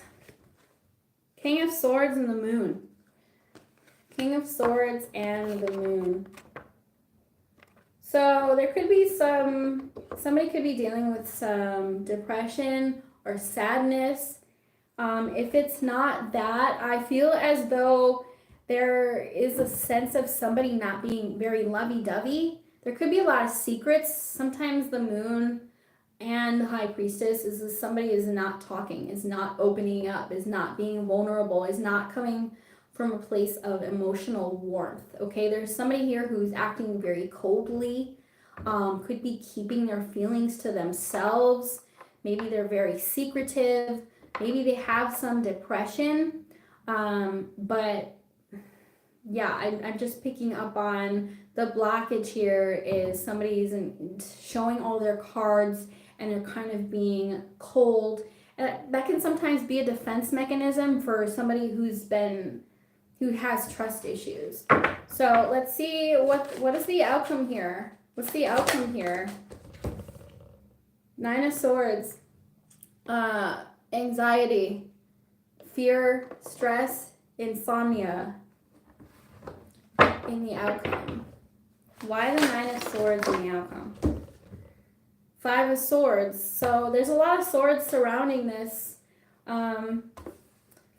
King of Swords and the Moon. King of Swords and the Moon. So there could be somebody could be dealing with some depression or sadness. If it's not that, I feel as though there is a sense of somebody not being very lovey-dovey. There could be a lot of secrets. Sometimes the Moon and the High Priestess is somebody is not talking, is not opening up, is not being vulnerable, is not coming from a place of emotional warmth. Okay, there's somebody here who's acting very coldly, could be keeping their feelings to themselves. Maybe they're very secretive. Maybe they have some depression. But yeah, I'm just picking up on the blockage here is somebody's showing all their cards and they're kind of being cold. And that can sometimes be a defense mechanism for somebody who has trust issues. So let's see what is the outcome here. What's the outcome here? 9 of Swords. Anxiety, fear, stress, insomnia in the outcome. Why the 9 of Swords in the outcome? 5 of Swords. So there's a lot of swords surrounding this. 5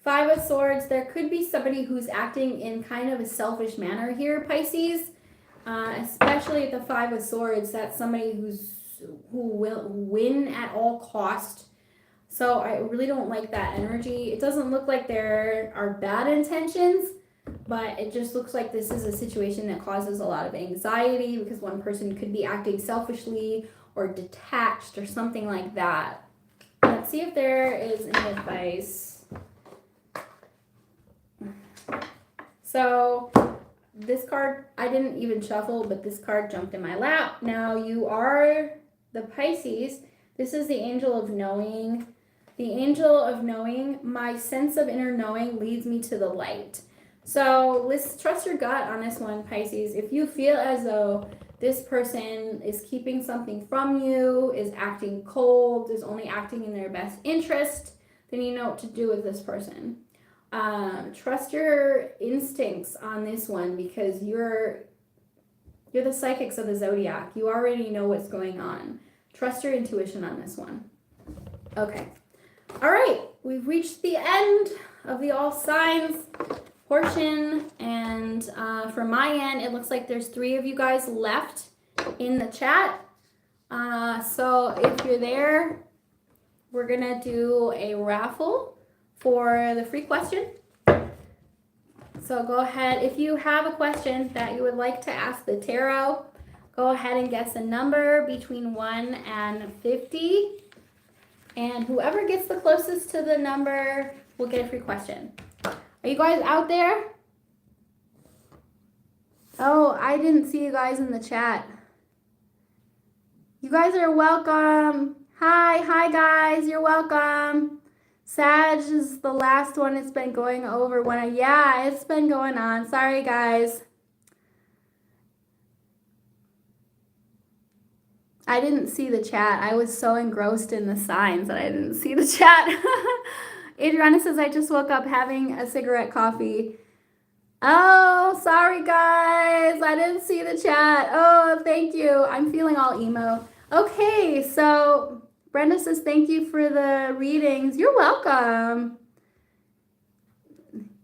of Swords, there could be somebody who's acting in kind of a selfish manner here, Pisces. Especially at the 5 of Swords, that's somebody who will win at all cost. So I really don't like that energy. It doesn't look like there are bad intentions, but it just looks like this is a situation that causes a lot of anxiety because one person could be acting selfishly or detached or something like that. Let's see if there is any advice. So this card, I didn't even shuffle, but this card jumped in my lap. Now you are the Pisces. This is the Angel of Knowing. The Angel of Knowing, my sense of inner knowing leads me to the light. So let's trust your gut on this one, Pisces. If you feel as though this person is keeping something from you, is acting cold, is only acting in their best interest, then you know what to do with this person. Trust your instincts on this one because you're the psychics of the zodiac. You already know what's going on. Trust your intuition on this one. Okay. All right. We've reached the end of the all signs portion. And from my end, it looks like there's 3 of you guys left in the chat. So if you're there, we're going to do a raffle for the free question. So go ahead. If you have a question that you would like to ask the tarot, go ahead and guess a number between 1 and 50. And whoever gets the closest to the number will get a free question. Are you guys out there? Oh, I didn't see you guys in the chat. You guys are welcome. Hi guys, you're welcome. Sag is the last one. It's been going over yeah, it's been going on. Sorry, guys. I didn't see the chat. I was so engrossed in the signs that I didn't see the chat. Adriana says, I just woke up having a cigarette coffee. Oh, sorry, guys. I didn't see the chat. Oh, thank you. I'm feeling all emo. Okay, so Brenda says, thank you for the readings. You're welcome.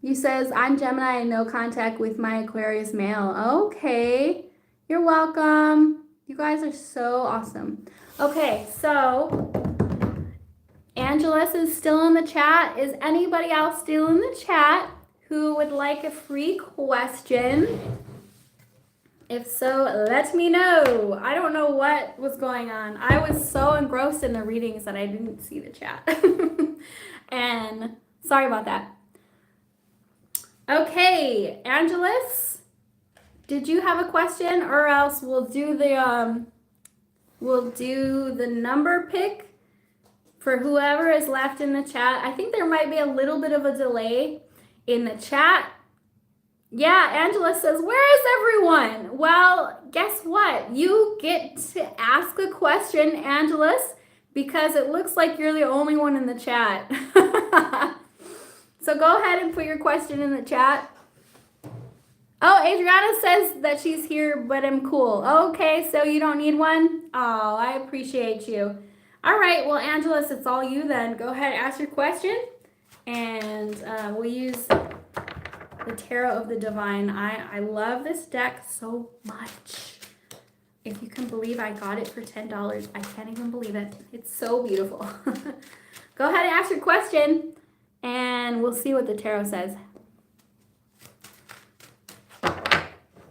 You says, I'm Gemini and no contact with my Aquarius male. Okay, you're welcome. You guys are so awesome. Okay, so Angelus is still in the chat. Is anybody else still in the chat who would like a free question? If so, let me know. I don't know what was going on. I was so engrossed in the readings that I didn't see the chat. And sorry about that. Okay, Angelus, did you have a question, or else we'll do the number pick for whoever is left in the chat. I think there might be a little bit of a delay in the chat. Yeah, Angela says, where is everyone? Well, guess what? You get to ask a question, Angelus, because it looks like you're the only one in the chat. So go ahead and put your question in the chat. Oh, Adriana says that she's here, but I'm cool. Okay, so you don't need one? Oh, I appreciate you. All right, well, Angelus, it's all you then. Go ahead and ask your question, and we'll use the Tarot of the Divine. I love this deck so much. If you can believe I got it for $10, I can't even believe it. It's so beautiful. Go ahead and ask your question, and we'll see what the tarot says.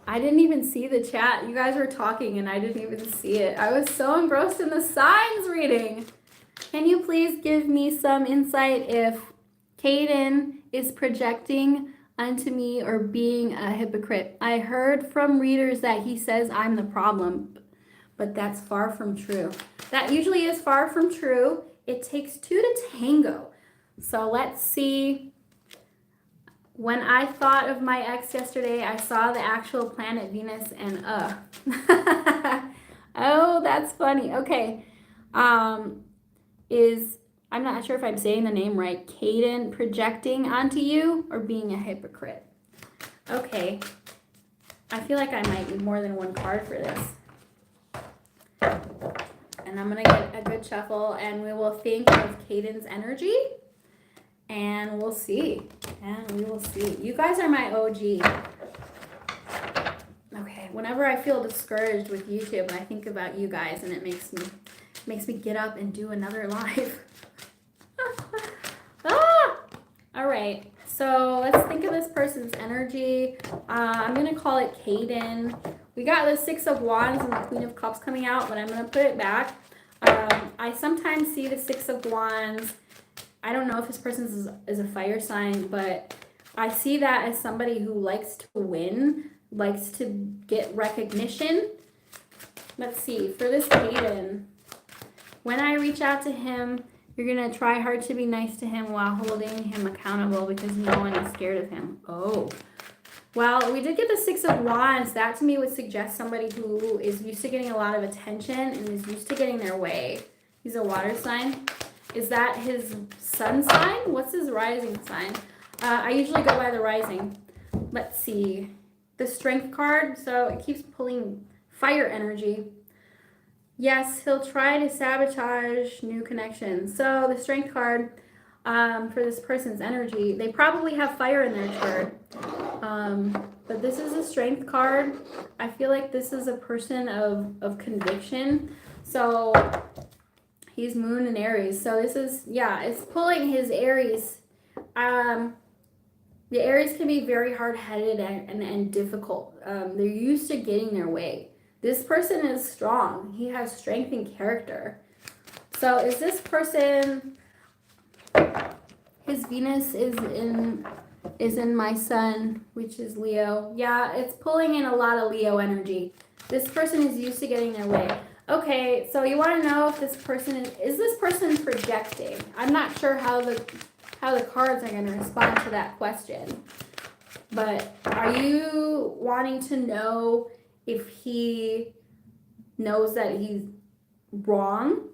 I didn't even see the chat. You guys were talking and I didn't even see it. I was so engrossed in the signs reading. Can you please give me some insight if Caden is projecting unto me or being a hypocrite? I heard from readers that he says I'm the problem, but that's far from true. That usually is far from true. It takes two to tango. So let's see. When I thought of my ex yesterday, I saw the actual planet Venus and oh, that's funny. Okay. I'm not sure if I'm saying the name right. Caden projecting onto you or being a hypocrite? Okay. I feel like I might need more than one card for this. And I'm going to get a good shuffle and we will think of Caden's energy. And we'll see. And we will see. You guys are my OG. Okay, whenever I feel discouraged with YouTube, I think about you guys and it makes me get up and do another live. All right, so let's think of this person's energy. I'm going to call it Caden. We got the Six of Wands and the Queen of Cups coming out, but I'm going to put it back. I sometimes see the Six of Wands. I don't know if this person is a fire sign, but I see that as somebody who likes to win, likes to get recognition. Let's see, for this Caden, when I reach out to him, you're going to try hard to be nice to him while holding him accountable because no one is scared of him. Oh, well, we did get the Six of Wands. That to me would suggest somebody who is used to getting a lot of attention and is used to getting their way. He's a water sign. Is that his sun sign? What's his rising sign? I usually go by the rising. Let's see. The Strength card. So it keeps pulling fire energy. Yes, he'll try to sabotage new connections. So the Strength card for this person's energy. They probably have fire in their chart. But this is a Strength card. I feel like this is a person of conviction. So he's Moon in Aries. So this is, yeah, it's pulling his Aries. The Aries can be very hard-headed and difficult. They're used to getting their way. This person is strong. He has strength and character. So is this person, his Venus is in my sun, which is Leo. Yeah, it's pulling in a lot of Leo energy. This person is used to getting their way. Okay, so you want to know if this person is this person projecting? I'm not sure how the cards are going to respond to that question. But are you wanting to know if he knows that he's wrong?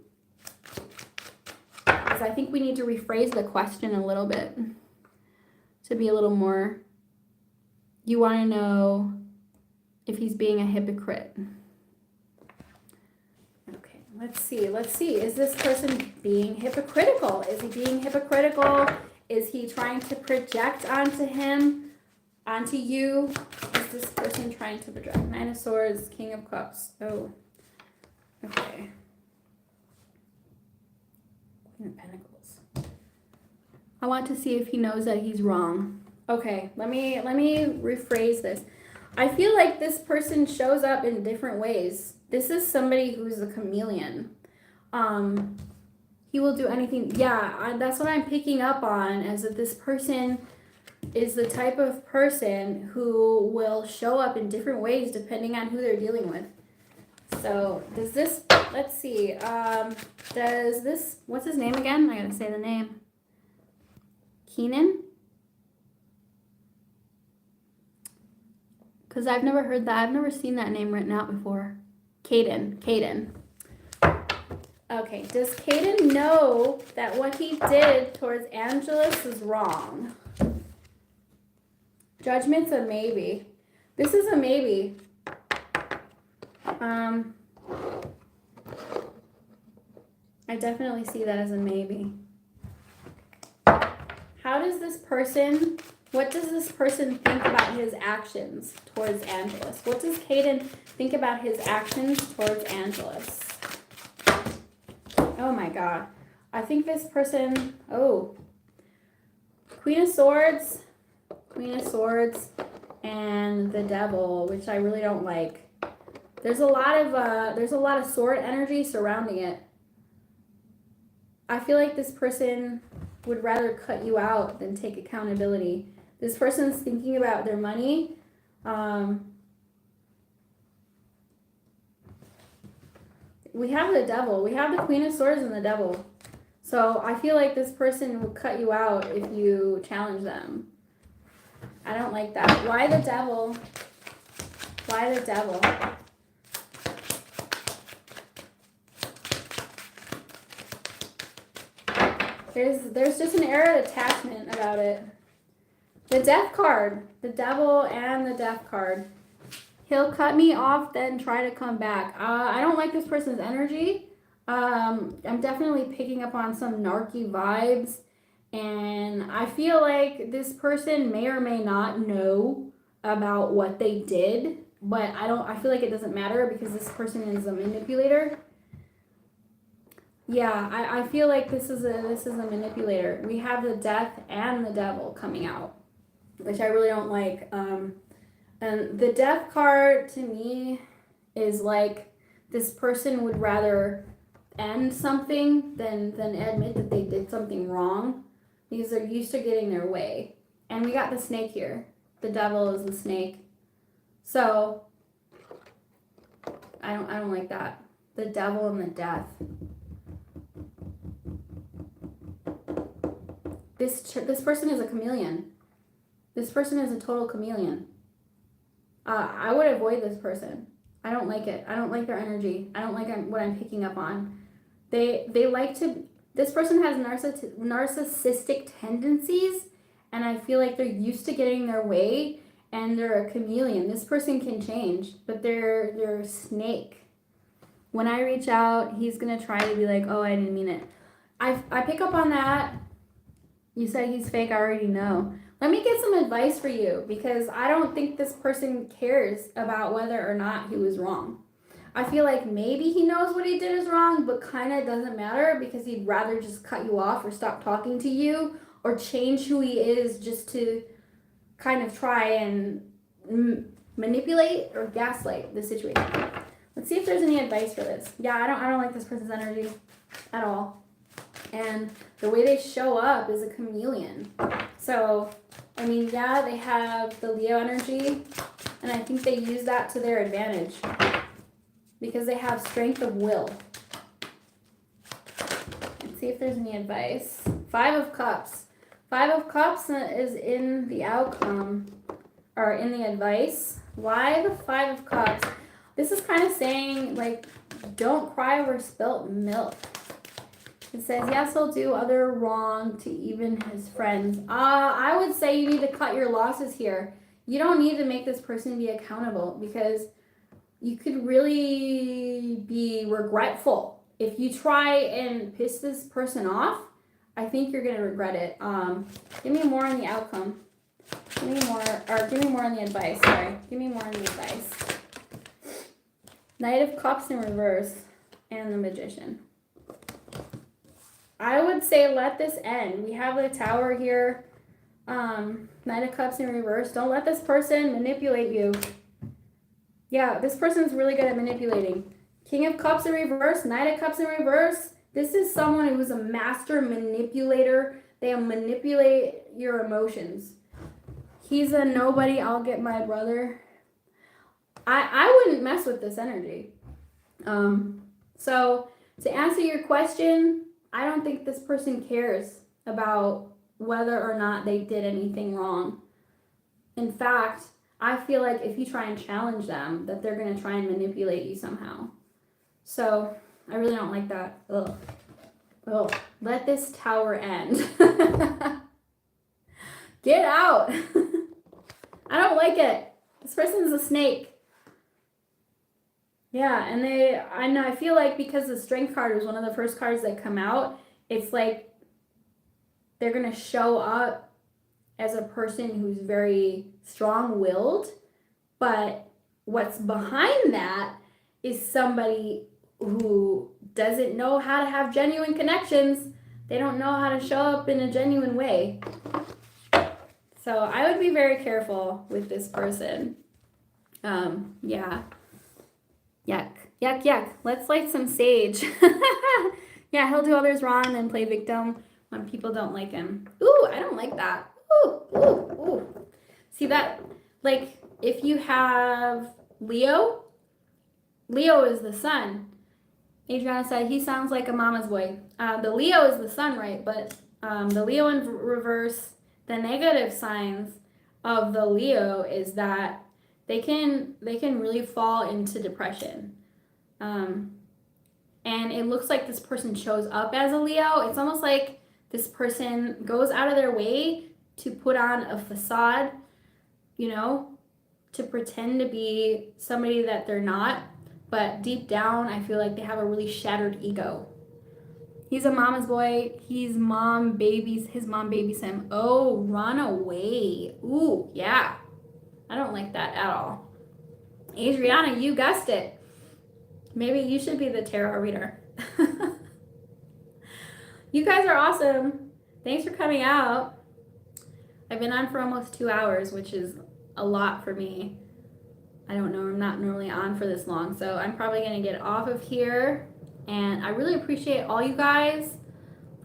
Because I think we need to rephrase the question a little bit to be a little more. You want to know if he's being a hypocrite. Okay, let's see. Is this person being hypocritical? Is he being hypocritical? Is he trying to project onto you? Is this person trying to project? Nine of Swords, King of Cups. Oh, okay. Queen of Pentacles. I want to see if he knows that he's wrong. Okay, let me rephrase this. I feel like this person shows up in different ways. This is somebody who's a chameleon. He will do anything. Yeah, that's what I'm picking up on, is that this person is the type of person who will show up in different ways depending on who they're dealing with. So does this, let's see, does this, what's his name again? I gotta say the name. Keenan? Because I've never heard that. I've never seen that name written out before. Caden. Okay, does Caden know that what he did towards Angelus is wrong? Judgment's a maybe. This is a maybe. I definitely see that as a maybe. What does this person think about his actions towards Angelus? What does Caden think about his actions towards Angelus? Oh my God. I think this person, Queen of Swords, and the Devil, which I really don't like. There's a lot of sword energy surrounding it. I feel like this person would rather cut you out than take accountability. This person's thinking about their money. We have the Devil. We have the Queen of Swords and the Devil. So I feel like this person will cut you out if you challenge them. I don't like that. Why the Devil? Why the Devil? There's just an air of attachment about it. The Death card. The Devil and the Death card. He'll cut me off, then try to come back. I don't like this person's energy. I'm definitely picking up on some narky vibes. And I feel like this person may or may not know about what they did. But I feel like it doesn't matter because this person is a manipulator. Yeah, I feel like this is a manipulator. We have the Death and the Devil coming out, which I really don't like. And the Death card to me is like this person would rather end something than admit that they did something wrong because they're used to getting their way. And we got the snake here. The Devil is the snake. So I don't like that. The Devil and the Death. This person is a chameleon. This person is a total chameleon. I would avoid this person. I don't like it. I don't like their energy. I don't like what I'm picking up on. They like to. This person has narcissistic tendencies, and I feel like they're used to getting their way, and they're a chameleon. This person can change, but they're a snake. When I reach out, he's gonna try to be like, "Oh, I didn't mean it." I pick up on that. You said he's fake. I already know. Let me get some advice for you because I don't think this person cares about whether or not he was wrong. I feel like maybe he knows what he did is wrong, but kind of doesn't matter because he'd rather just cut you off or stop talking to you or change who he is just to kind of try and manipulate or gaslight the situation. Let's see if there's any advice for this. Yeah, I don't like this person's energy at all. And the way they show up is a chameleon. So, I mean, yeah, they have the Leo energy, and I think they use that to their advantage. because they have strength of will. Let's see if there's any advice. 5 of Cups. 5 of Cups is in the outcome, or in the advice. Why the 5 of Cups? This is kind of saying, like, don't cry over spilt milk. It says, yes, he'll do other wrong to even his friends. I would say you need to cut your losses here. You don't need to make this person be accountable, because you could really be regretful. If you try and piss this person off, I think you're going to regret it. Give me more on the outcome. Give me more on the advice. Sorry. Give me more on the advice. Knight of Cups in reverse and the Magician. I would say let this end. We have the Tower here. Knight of Cups in reverse. Don't let this person manipulate you. Yeah, this person's really good at manipulating. King of Cups in reverse, Knight of Cups in reverse. This is someone who's a master manipulator. They manipulate your emotions. He's a nobody, I'll get my brother. I wouldn't mess with this energy. So to answer your question, I don't think this person cares about whether or not they did anything wrong. In fact, I feel like if you try and challenge them, that they're going to try and manipulate you somehow. So I really don't like that. Ugh. Ugh. Let this Tower end. Get out. I don't like it. This person's a snake. Yeah, and I feel like because the Strength card was one of the first cards that come out, it's like they're going to show up as a person who's very strong-willed, but what's behind that is somebody who doesn't know how to have genuine connections. They don't know how to show up in a genuine way. So I would be very careful with this person. Yeah. Yuck, yuck, yuck. Let's light some sage. Yeah, he'll do others wrong and then play victim when people don't like him. Ooh, I don't like that. Ooh, ooh, ooh. See that? Like, if you have Leo is the sun. Adriana said he sounds like a mama's boy. The Leo is the sun, right? But the Leo in reverse, the negative signs of the Leo is that they can really fall into depression. And it looks like this person shows up as a Leo. It's almost like this person goes out of their way to put on a facade, to pretend to be somebody that they're not. But deep down, I feel like they have a really shattered ego. He's a mama's boy. His mom babies him. Oh, run away. Ooh, yeah. I don't like that at all. Adriana, you guessed it. Maybe you should be the tarot reader. You guys are awesome. Thanks for coming out. I've been on for almost 2 hours, which is a lot for me. I don't know, I'm not normally on for this long, so I'm probably going to get off of here. And I really appreciate all you guys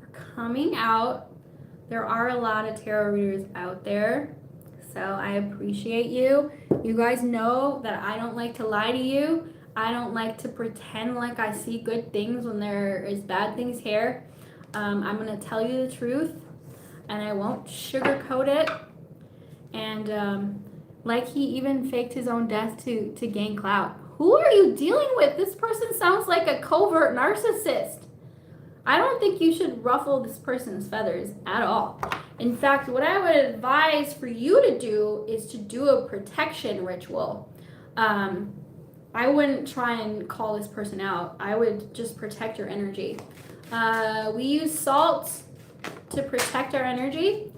for coming out. There are a lot of tarot readers out there, so I appreciate you. You guys know that I don't like to lie to you. I don't like to pretend like I see good things when there is bad things here. I'm going to tell you the truth, and I won't sugarcoat it. And like he even faked his own death to gain clout. Who are you dealing with? This person sounds like a covert narcissist. I don't think you should ruffle this person's feathers at all. In fact, what I would advise for you to do is to do a protection ritual. I wouldn't try and call this person out. I would just protect your energy. We use salt to protect our energy.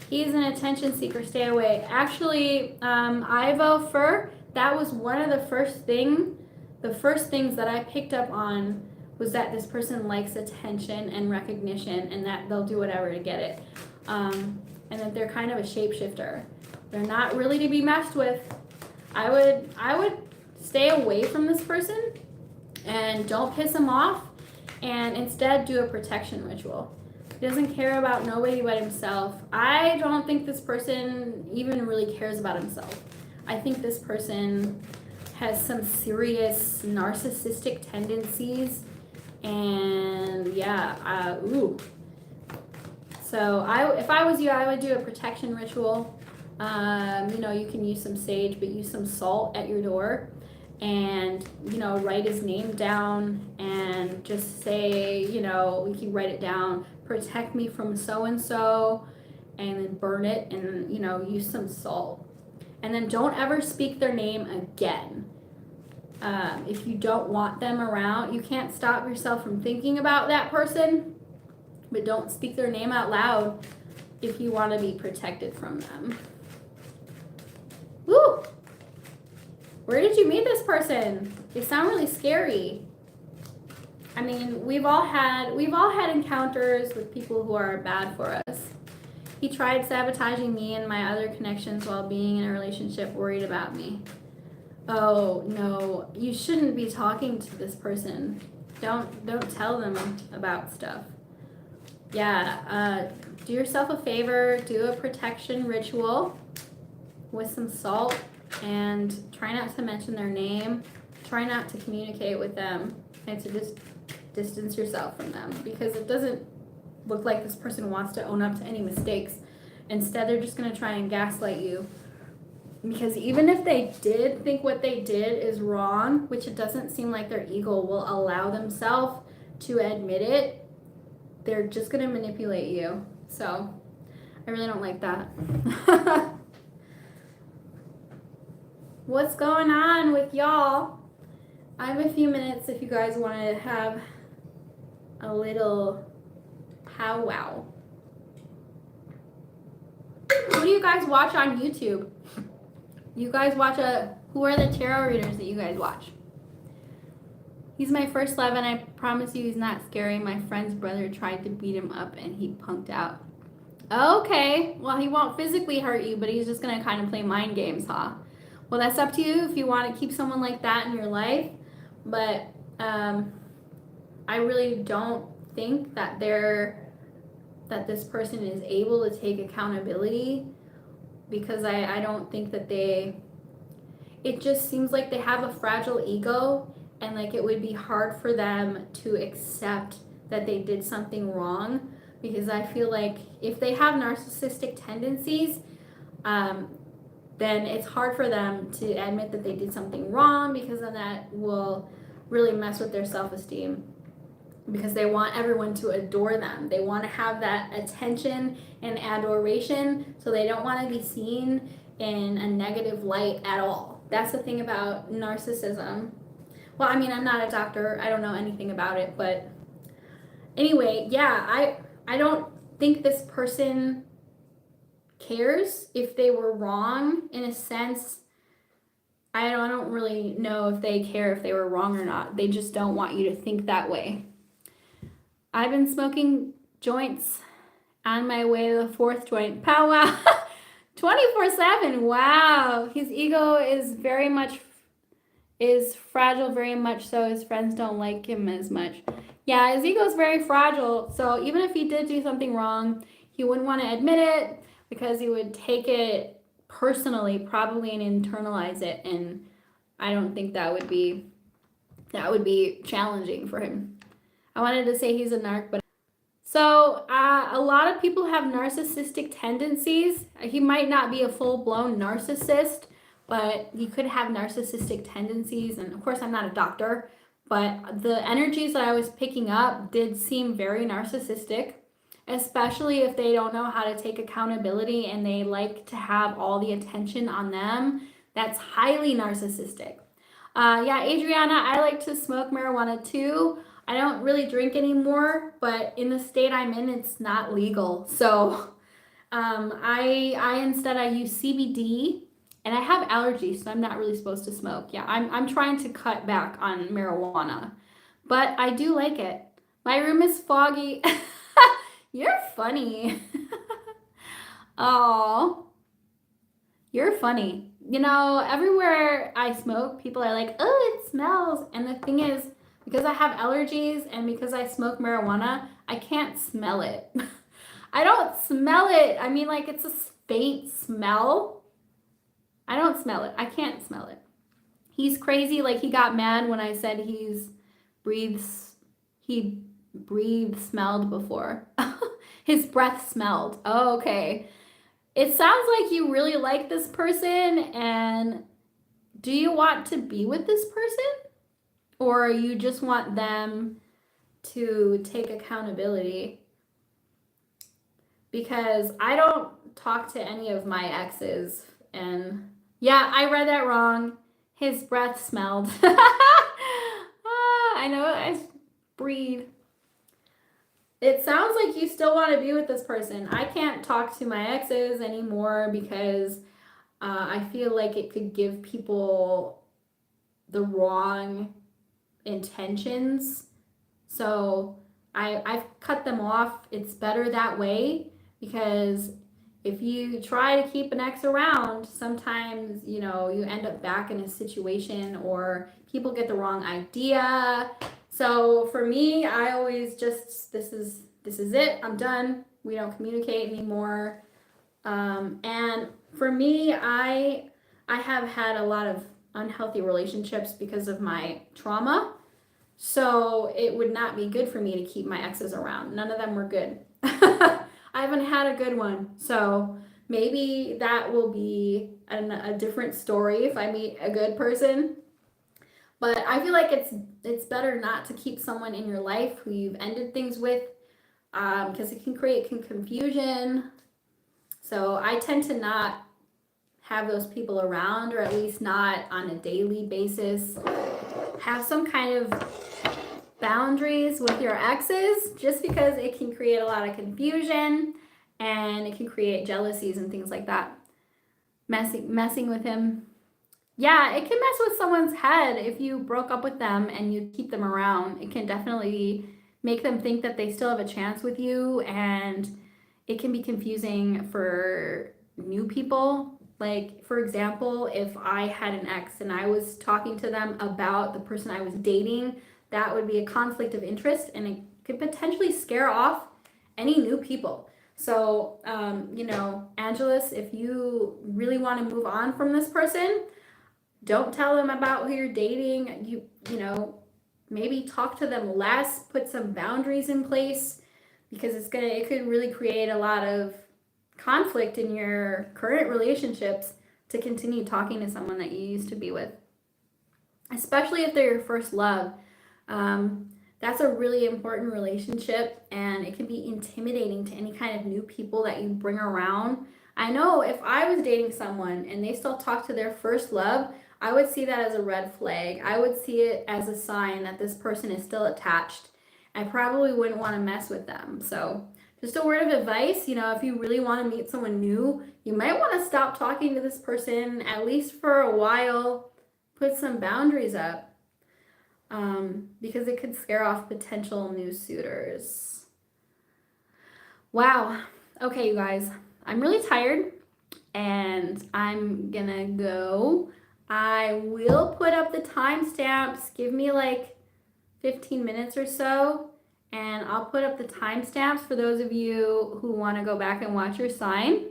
He's an attention seeker, stay away. Actually, Ivo Fur, that was one of the first things that I picked up on was that this person likes attention and recognition and that they'll do whatever to get it. And that they're kind of a shapeshifter. They're not really to be messed with. I would stay away from this person and don't piss him off and instead do a protection ritual. He doesn't care about nobody but himself. I don't think this person even really cares about himself. I think this person has some serious narcissistic tendencies. And yeah, ooh. So if I was you, I would do a protection ritual. You know, you can use some sage, but use some salt at your door, and you know, write his name down and just say, you know, you can write it down, protect me from so and so, and then burn it, and you know, use some salt, and then don't ever speak their name again. If you don't want them around, you can't stop yourself from thinking about that person, but don't speak their name out loud if you want to be protected from them. Woo! Where did you meet this person? They sound really scary. I mean, we've all had encounters with people who are bad for us. He tried sabotaging me and my other connections while being in a relationship, worried about me. Oh no, you shouldn't be talking to this person. Don't tell them about stuff. Yeah, do yourself a favor, do a protection ritual with some salt, and try not to mention their name. Try not to communicate with them, and to just distance yourself from them, because it doesn't look like this person wants to own up to any mistakes. Instead, they're just going to try and gaslight you. Because even if they did think what they did is wrong, which it doesn't seem like their ego will allow themselves to admit it, they're just going to manipulate you. So I really don't like that. What's going on with y'all? I have a few minutes if you guys want to have a little powwow. Who do you guys watch on YouTube? You guys watch who are the tarot readers that you guys watch? He's my first love, and I promise you he's not scary. My friend's brother tried to beat him up and he punked out. Okay, well, he won't physically hurt you, but he's just going to kind of play mind games, huh? Well, that's up to you if you want to keep someone like that in your life, but I really don't think that this person is able to take accountability, because I don't think that it just seems like they have a fragile ego, and like it would be hard for them to accept that they did something wrong, because I feel like if they have narcissistic tendencies, then it's hard for them to admit that they did something wrong, because then that will really mess with their self-esteem, because they want everyone to adore them. They want to have that attention and adoration, so they don't want to be seen in a negative light at all. That's the thing about narcissism. Well, I mean, I'm not a doctor. I don't know anything about it, but anyway, yeah, I don't think this person cares if they were wrong, in a sense. I don't really know if they care if they were wrong or not. They just don't want you to think that way. I've been smoking joints on my way to the fourth joint powwow 24/7. Wow. His ego is fragile, very much so. His friends don't like him as much. Yeah, his ego is very fragile. So even if he did do something wrong, he wouldn't want to admit it, because he would take it personally, probably, and internalize it. And I don't think that would be challenging for him. I wanted to say he's a narc, but so a lot of people have narcissistic tendencies. He might not be a full-blown narcissist, but he could have narcissistic tendencies. And of course, I'm not a doctor, but the energies that I was picking up did seem very narcissistic, especially if they don't know how to take accountability and they like to have all the attention on them. That's highly narcissistic. Yeah, Adriana, I like to smoke marijuana too. I don't really drink anymore, but in the state I'm in, it's not legal. So I instead use CBD, and I have allergies, so I'm not really supposed to smoke. Yeah, I'm trying to cut back on marijuana, but I do like it. My room is foggy. You're funny. Oh, you're funny. You know, everywhere I smoke, people are like, oh, it smells. And the thing is, because I have allergies and because I smoke marijuana, I can't smell it. I don't smell it. I mean, like, it's a faint smell. I don't smell it. I can't smell it. He's crazy. Like, he got mad when I said he breathed smelled before. His breath smelled. Oh, okay. It sounds like you really like this person, and do you want to be with this person? Or you just want them to take accountability? Because I don't talk to any of my exes, and yeah, I read that wrong. His breath smelled. I know, I breathe. It sounds like you still want to be with this person. I can't talk to my exes anymore because I feel like it could give people the wrong intentions. So I've cut them off. It's better that way, because if you try to keep an ex around, sometimes, you know, you end up back in a situation or people get the wrong idea. So for me, I always just, this is it. I'm done. We don't communicate anymore. And for me, I have had a lot of unhealthy relationships because of my trauma. So it would not be good for me to keep my exes around. None of them were good. I haven't had a good one. So maybe that will be a different story if I meet a good person. But I feel like it's better not to keep someone in your life who you've ended things with, because it can create confusion. So I tend to not have those people around, or at least not on a daily basis. Have some kind of boundaries with your exes, just because it can create a lot of confusion and it can create jealousies and things like that. Messing with him. Yeah, it can mess with someone's head if you broke up with them and you keep them around. It can definitely make them think that they still have a chance with you, and it can be confusing for new people. Like, for example, if I had an ex and I was talking to them about the person I was dating, that would be a conflict of interest, and it could potentially scare off any new people. So, you know, Angelus, if you really want to move on from this person, don't tell them about who you're dating. You know, maybe talk to them less, put some boundaries in place, because it could really create a lot of conflict in your current relationships to continue talking to someone that you used to be with, especially if they're your first love. That's a really important relationship, and it can be intimidating to any kind of new people that you bring around. I know if I was dating someone and they still talk to their first love, I would see that as a red flag. I would see it as a sign that this person is still attached. I probably wouldn't want to mess with them. So just a word of advice, you know, if you really want to meet someone new, you might want to stop talking to this person, at least for a while. Put some boundaries up, because it could scare off potential new suitors. Wow. Okay, you guys, I'm really tired and I'm gonna go. I will put up the timestamps. Give me like 15 minutes or so, and I'll put up the timestamps for those of you who want to go back and watch your sign.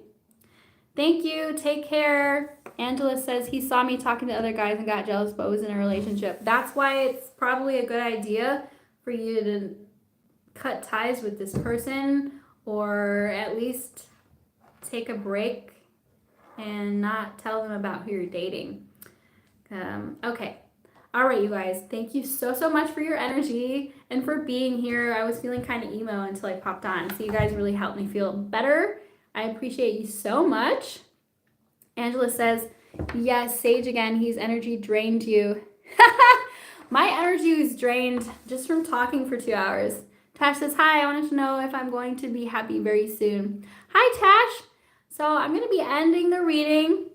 Thank you. Take care. Angela says he saw me talking to other guys and got jealous but was in a relationship. That's why it's probably a good idea for you to cut ties with this person, or at least take a break and not tell them about who you're dating. Okay. All right, you guys. Thank you so much for your energy and for being here. I was feeling kind of emo until I popped on. So you guys really helped me feel better. I appreciate you so much. Angela says, yes, Sage again. He's energy drained you. My energy is drained just from talking for 2 hours. Tash says, hi, I wanted to know if I'm going to be happy very soon. Hi, Tash. So I'm going to be ending the reading.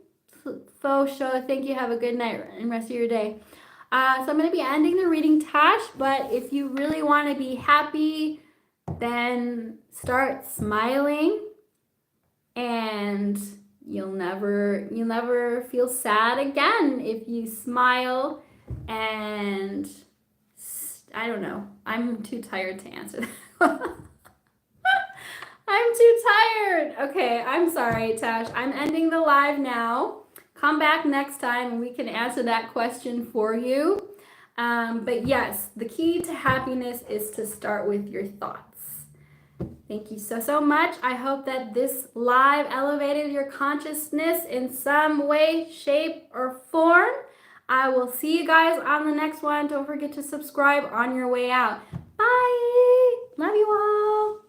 Faux show. Thank you. Have a good night and rest of your day. So I'm going to be ending the reading, Tash. But if you really want to be happy, then start smiling, and you'll never feel sad again if you smile. And I don't know. I'm too tired to answer that. I'm too tired. Okay, I'm sorry, Tash. I'm ending the live now. come back next time and we can answer that question for you. But yes, the key to happiness is to start with your thoughts. Thank you so much. I hope that this live elevated your consciousness in some way, shape, or form. I will see you guys on the next one. Don't forget to subscribe on your way out. Bye. Love you all.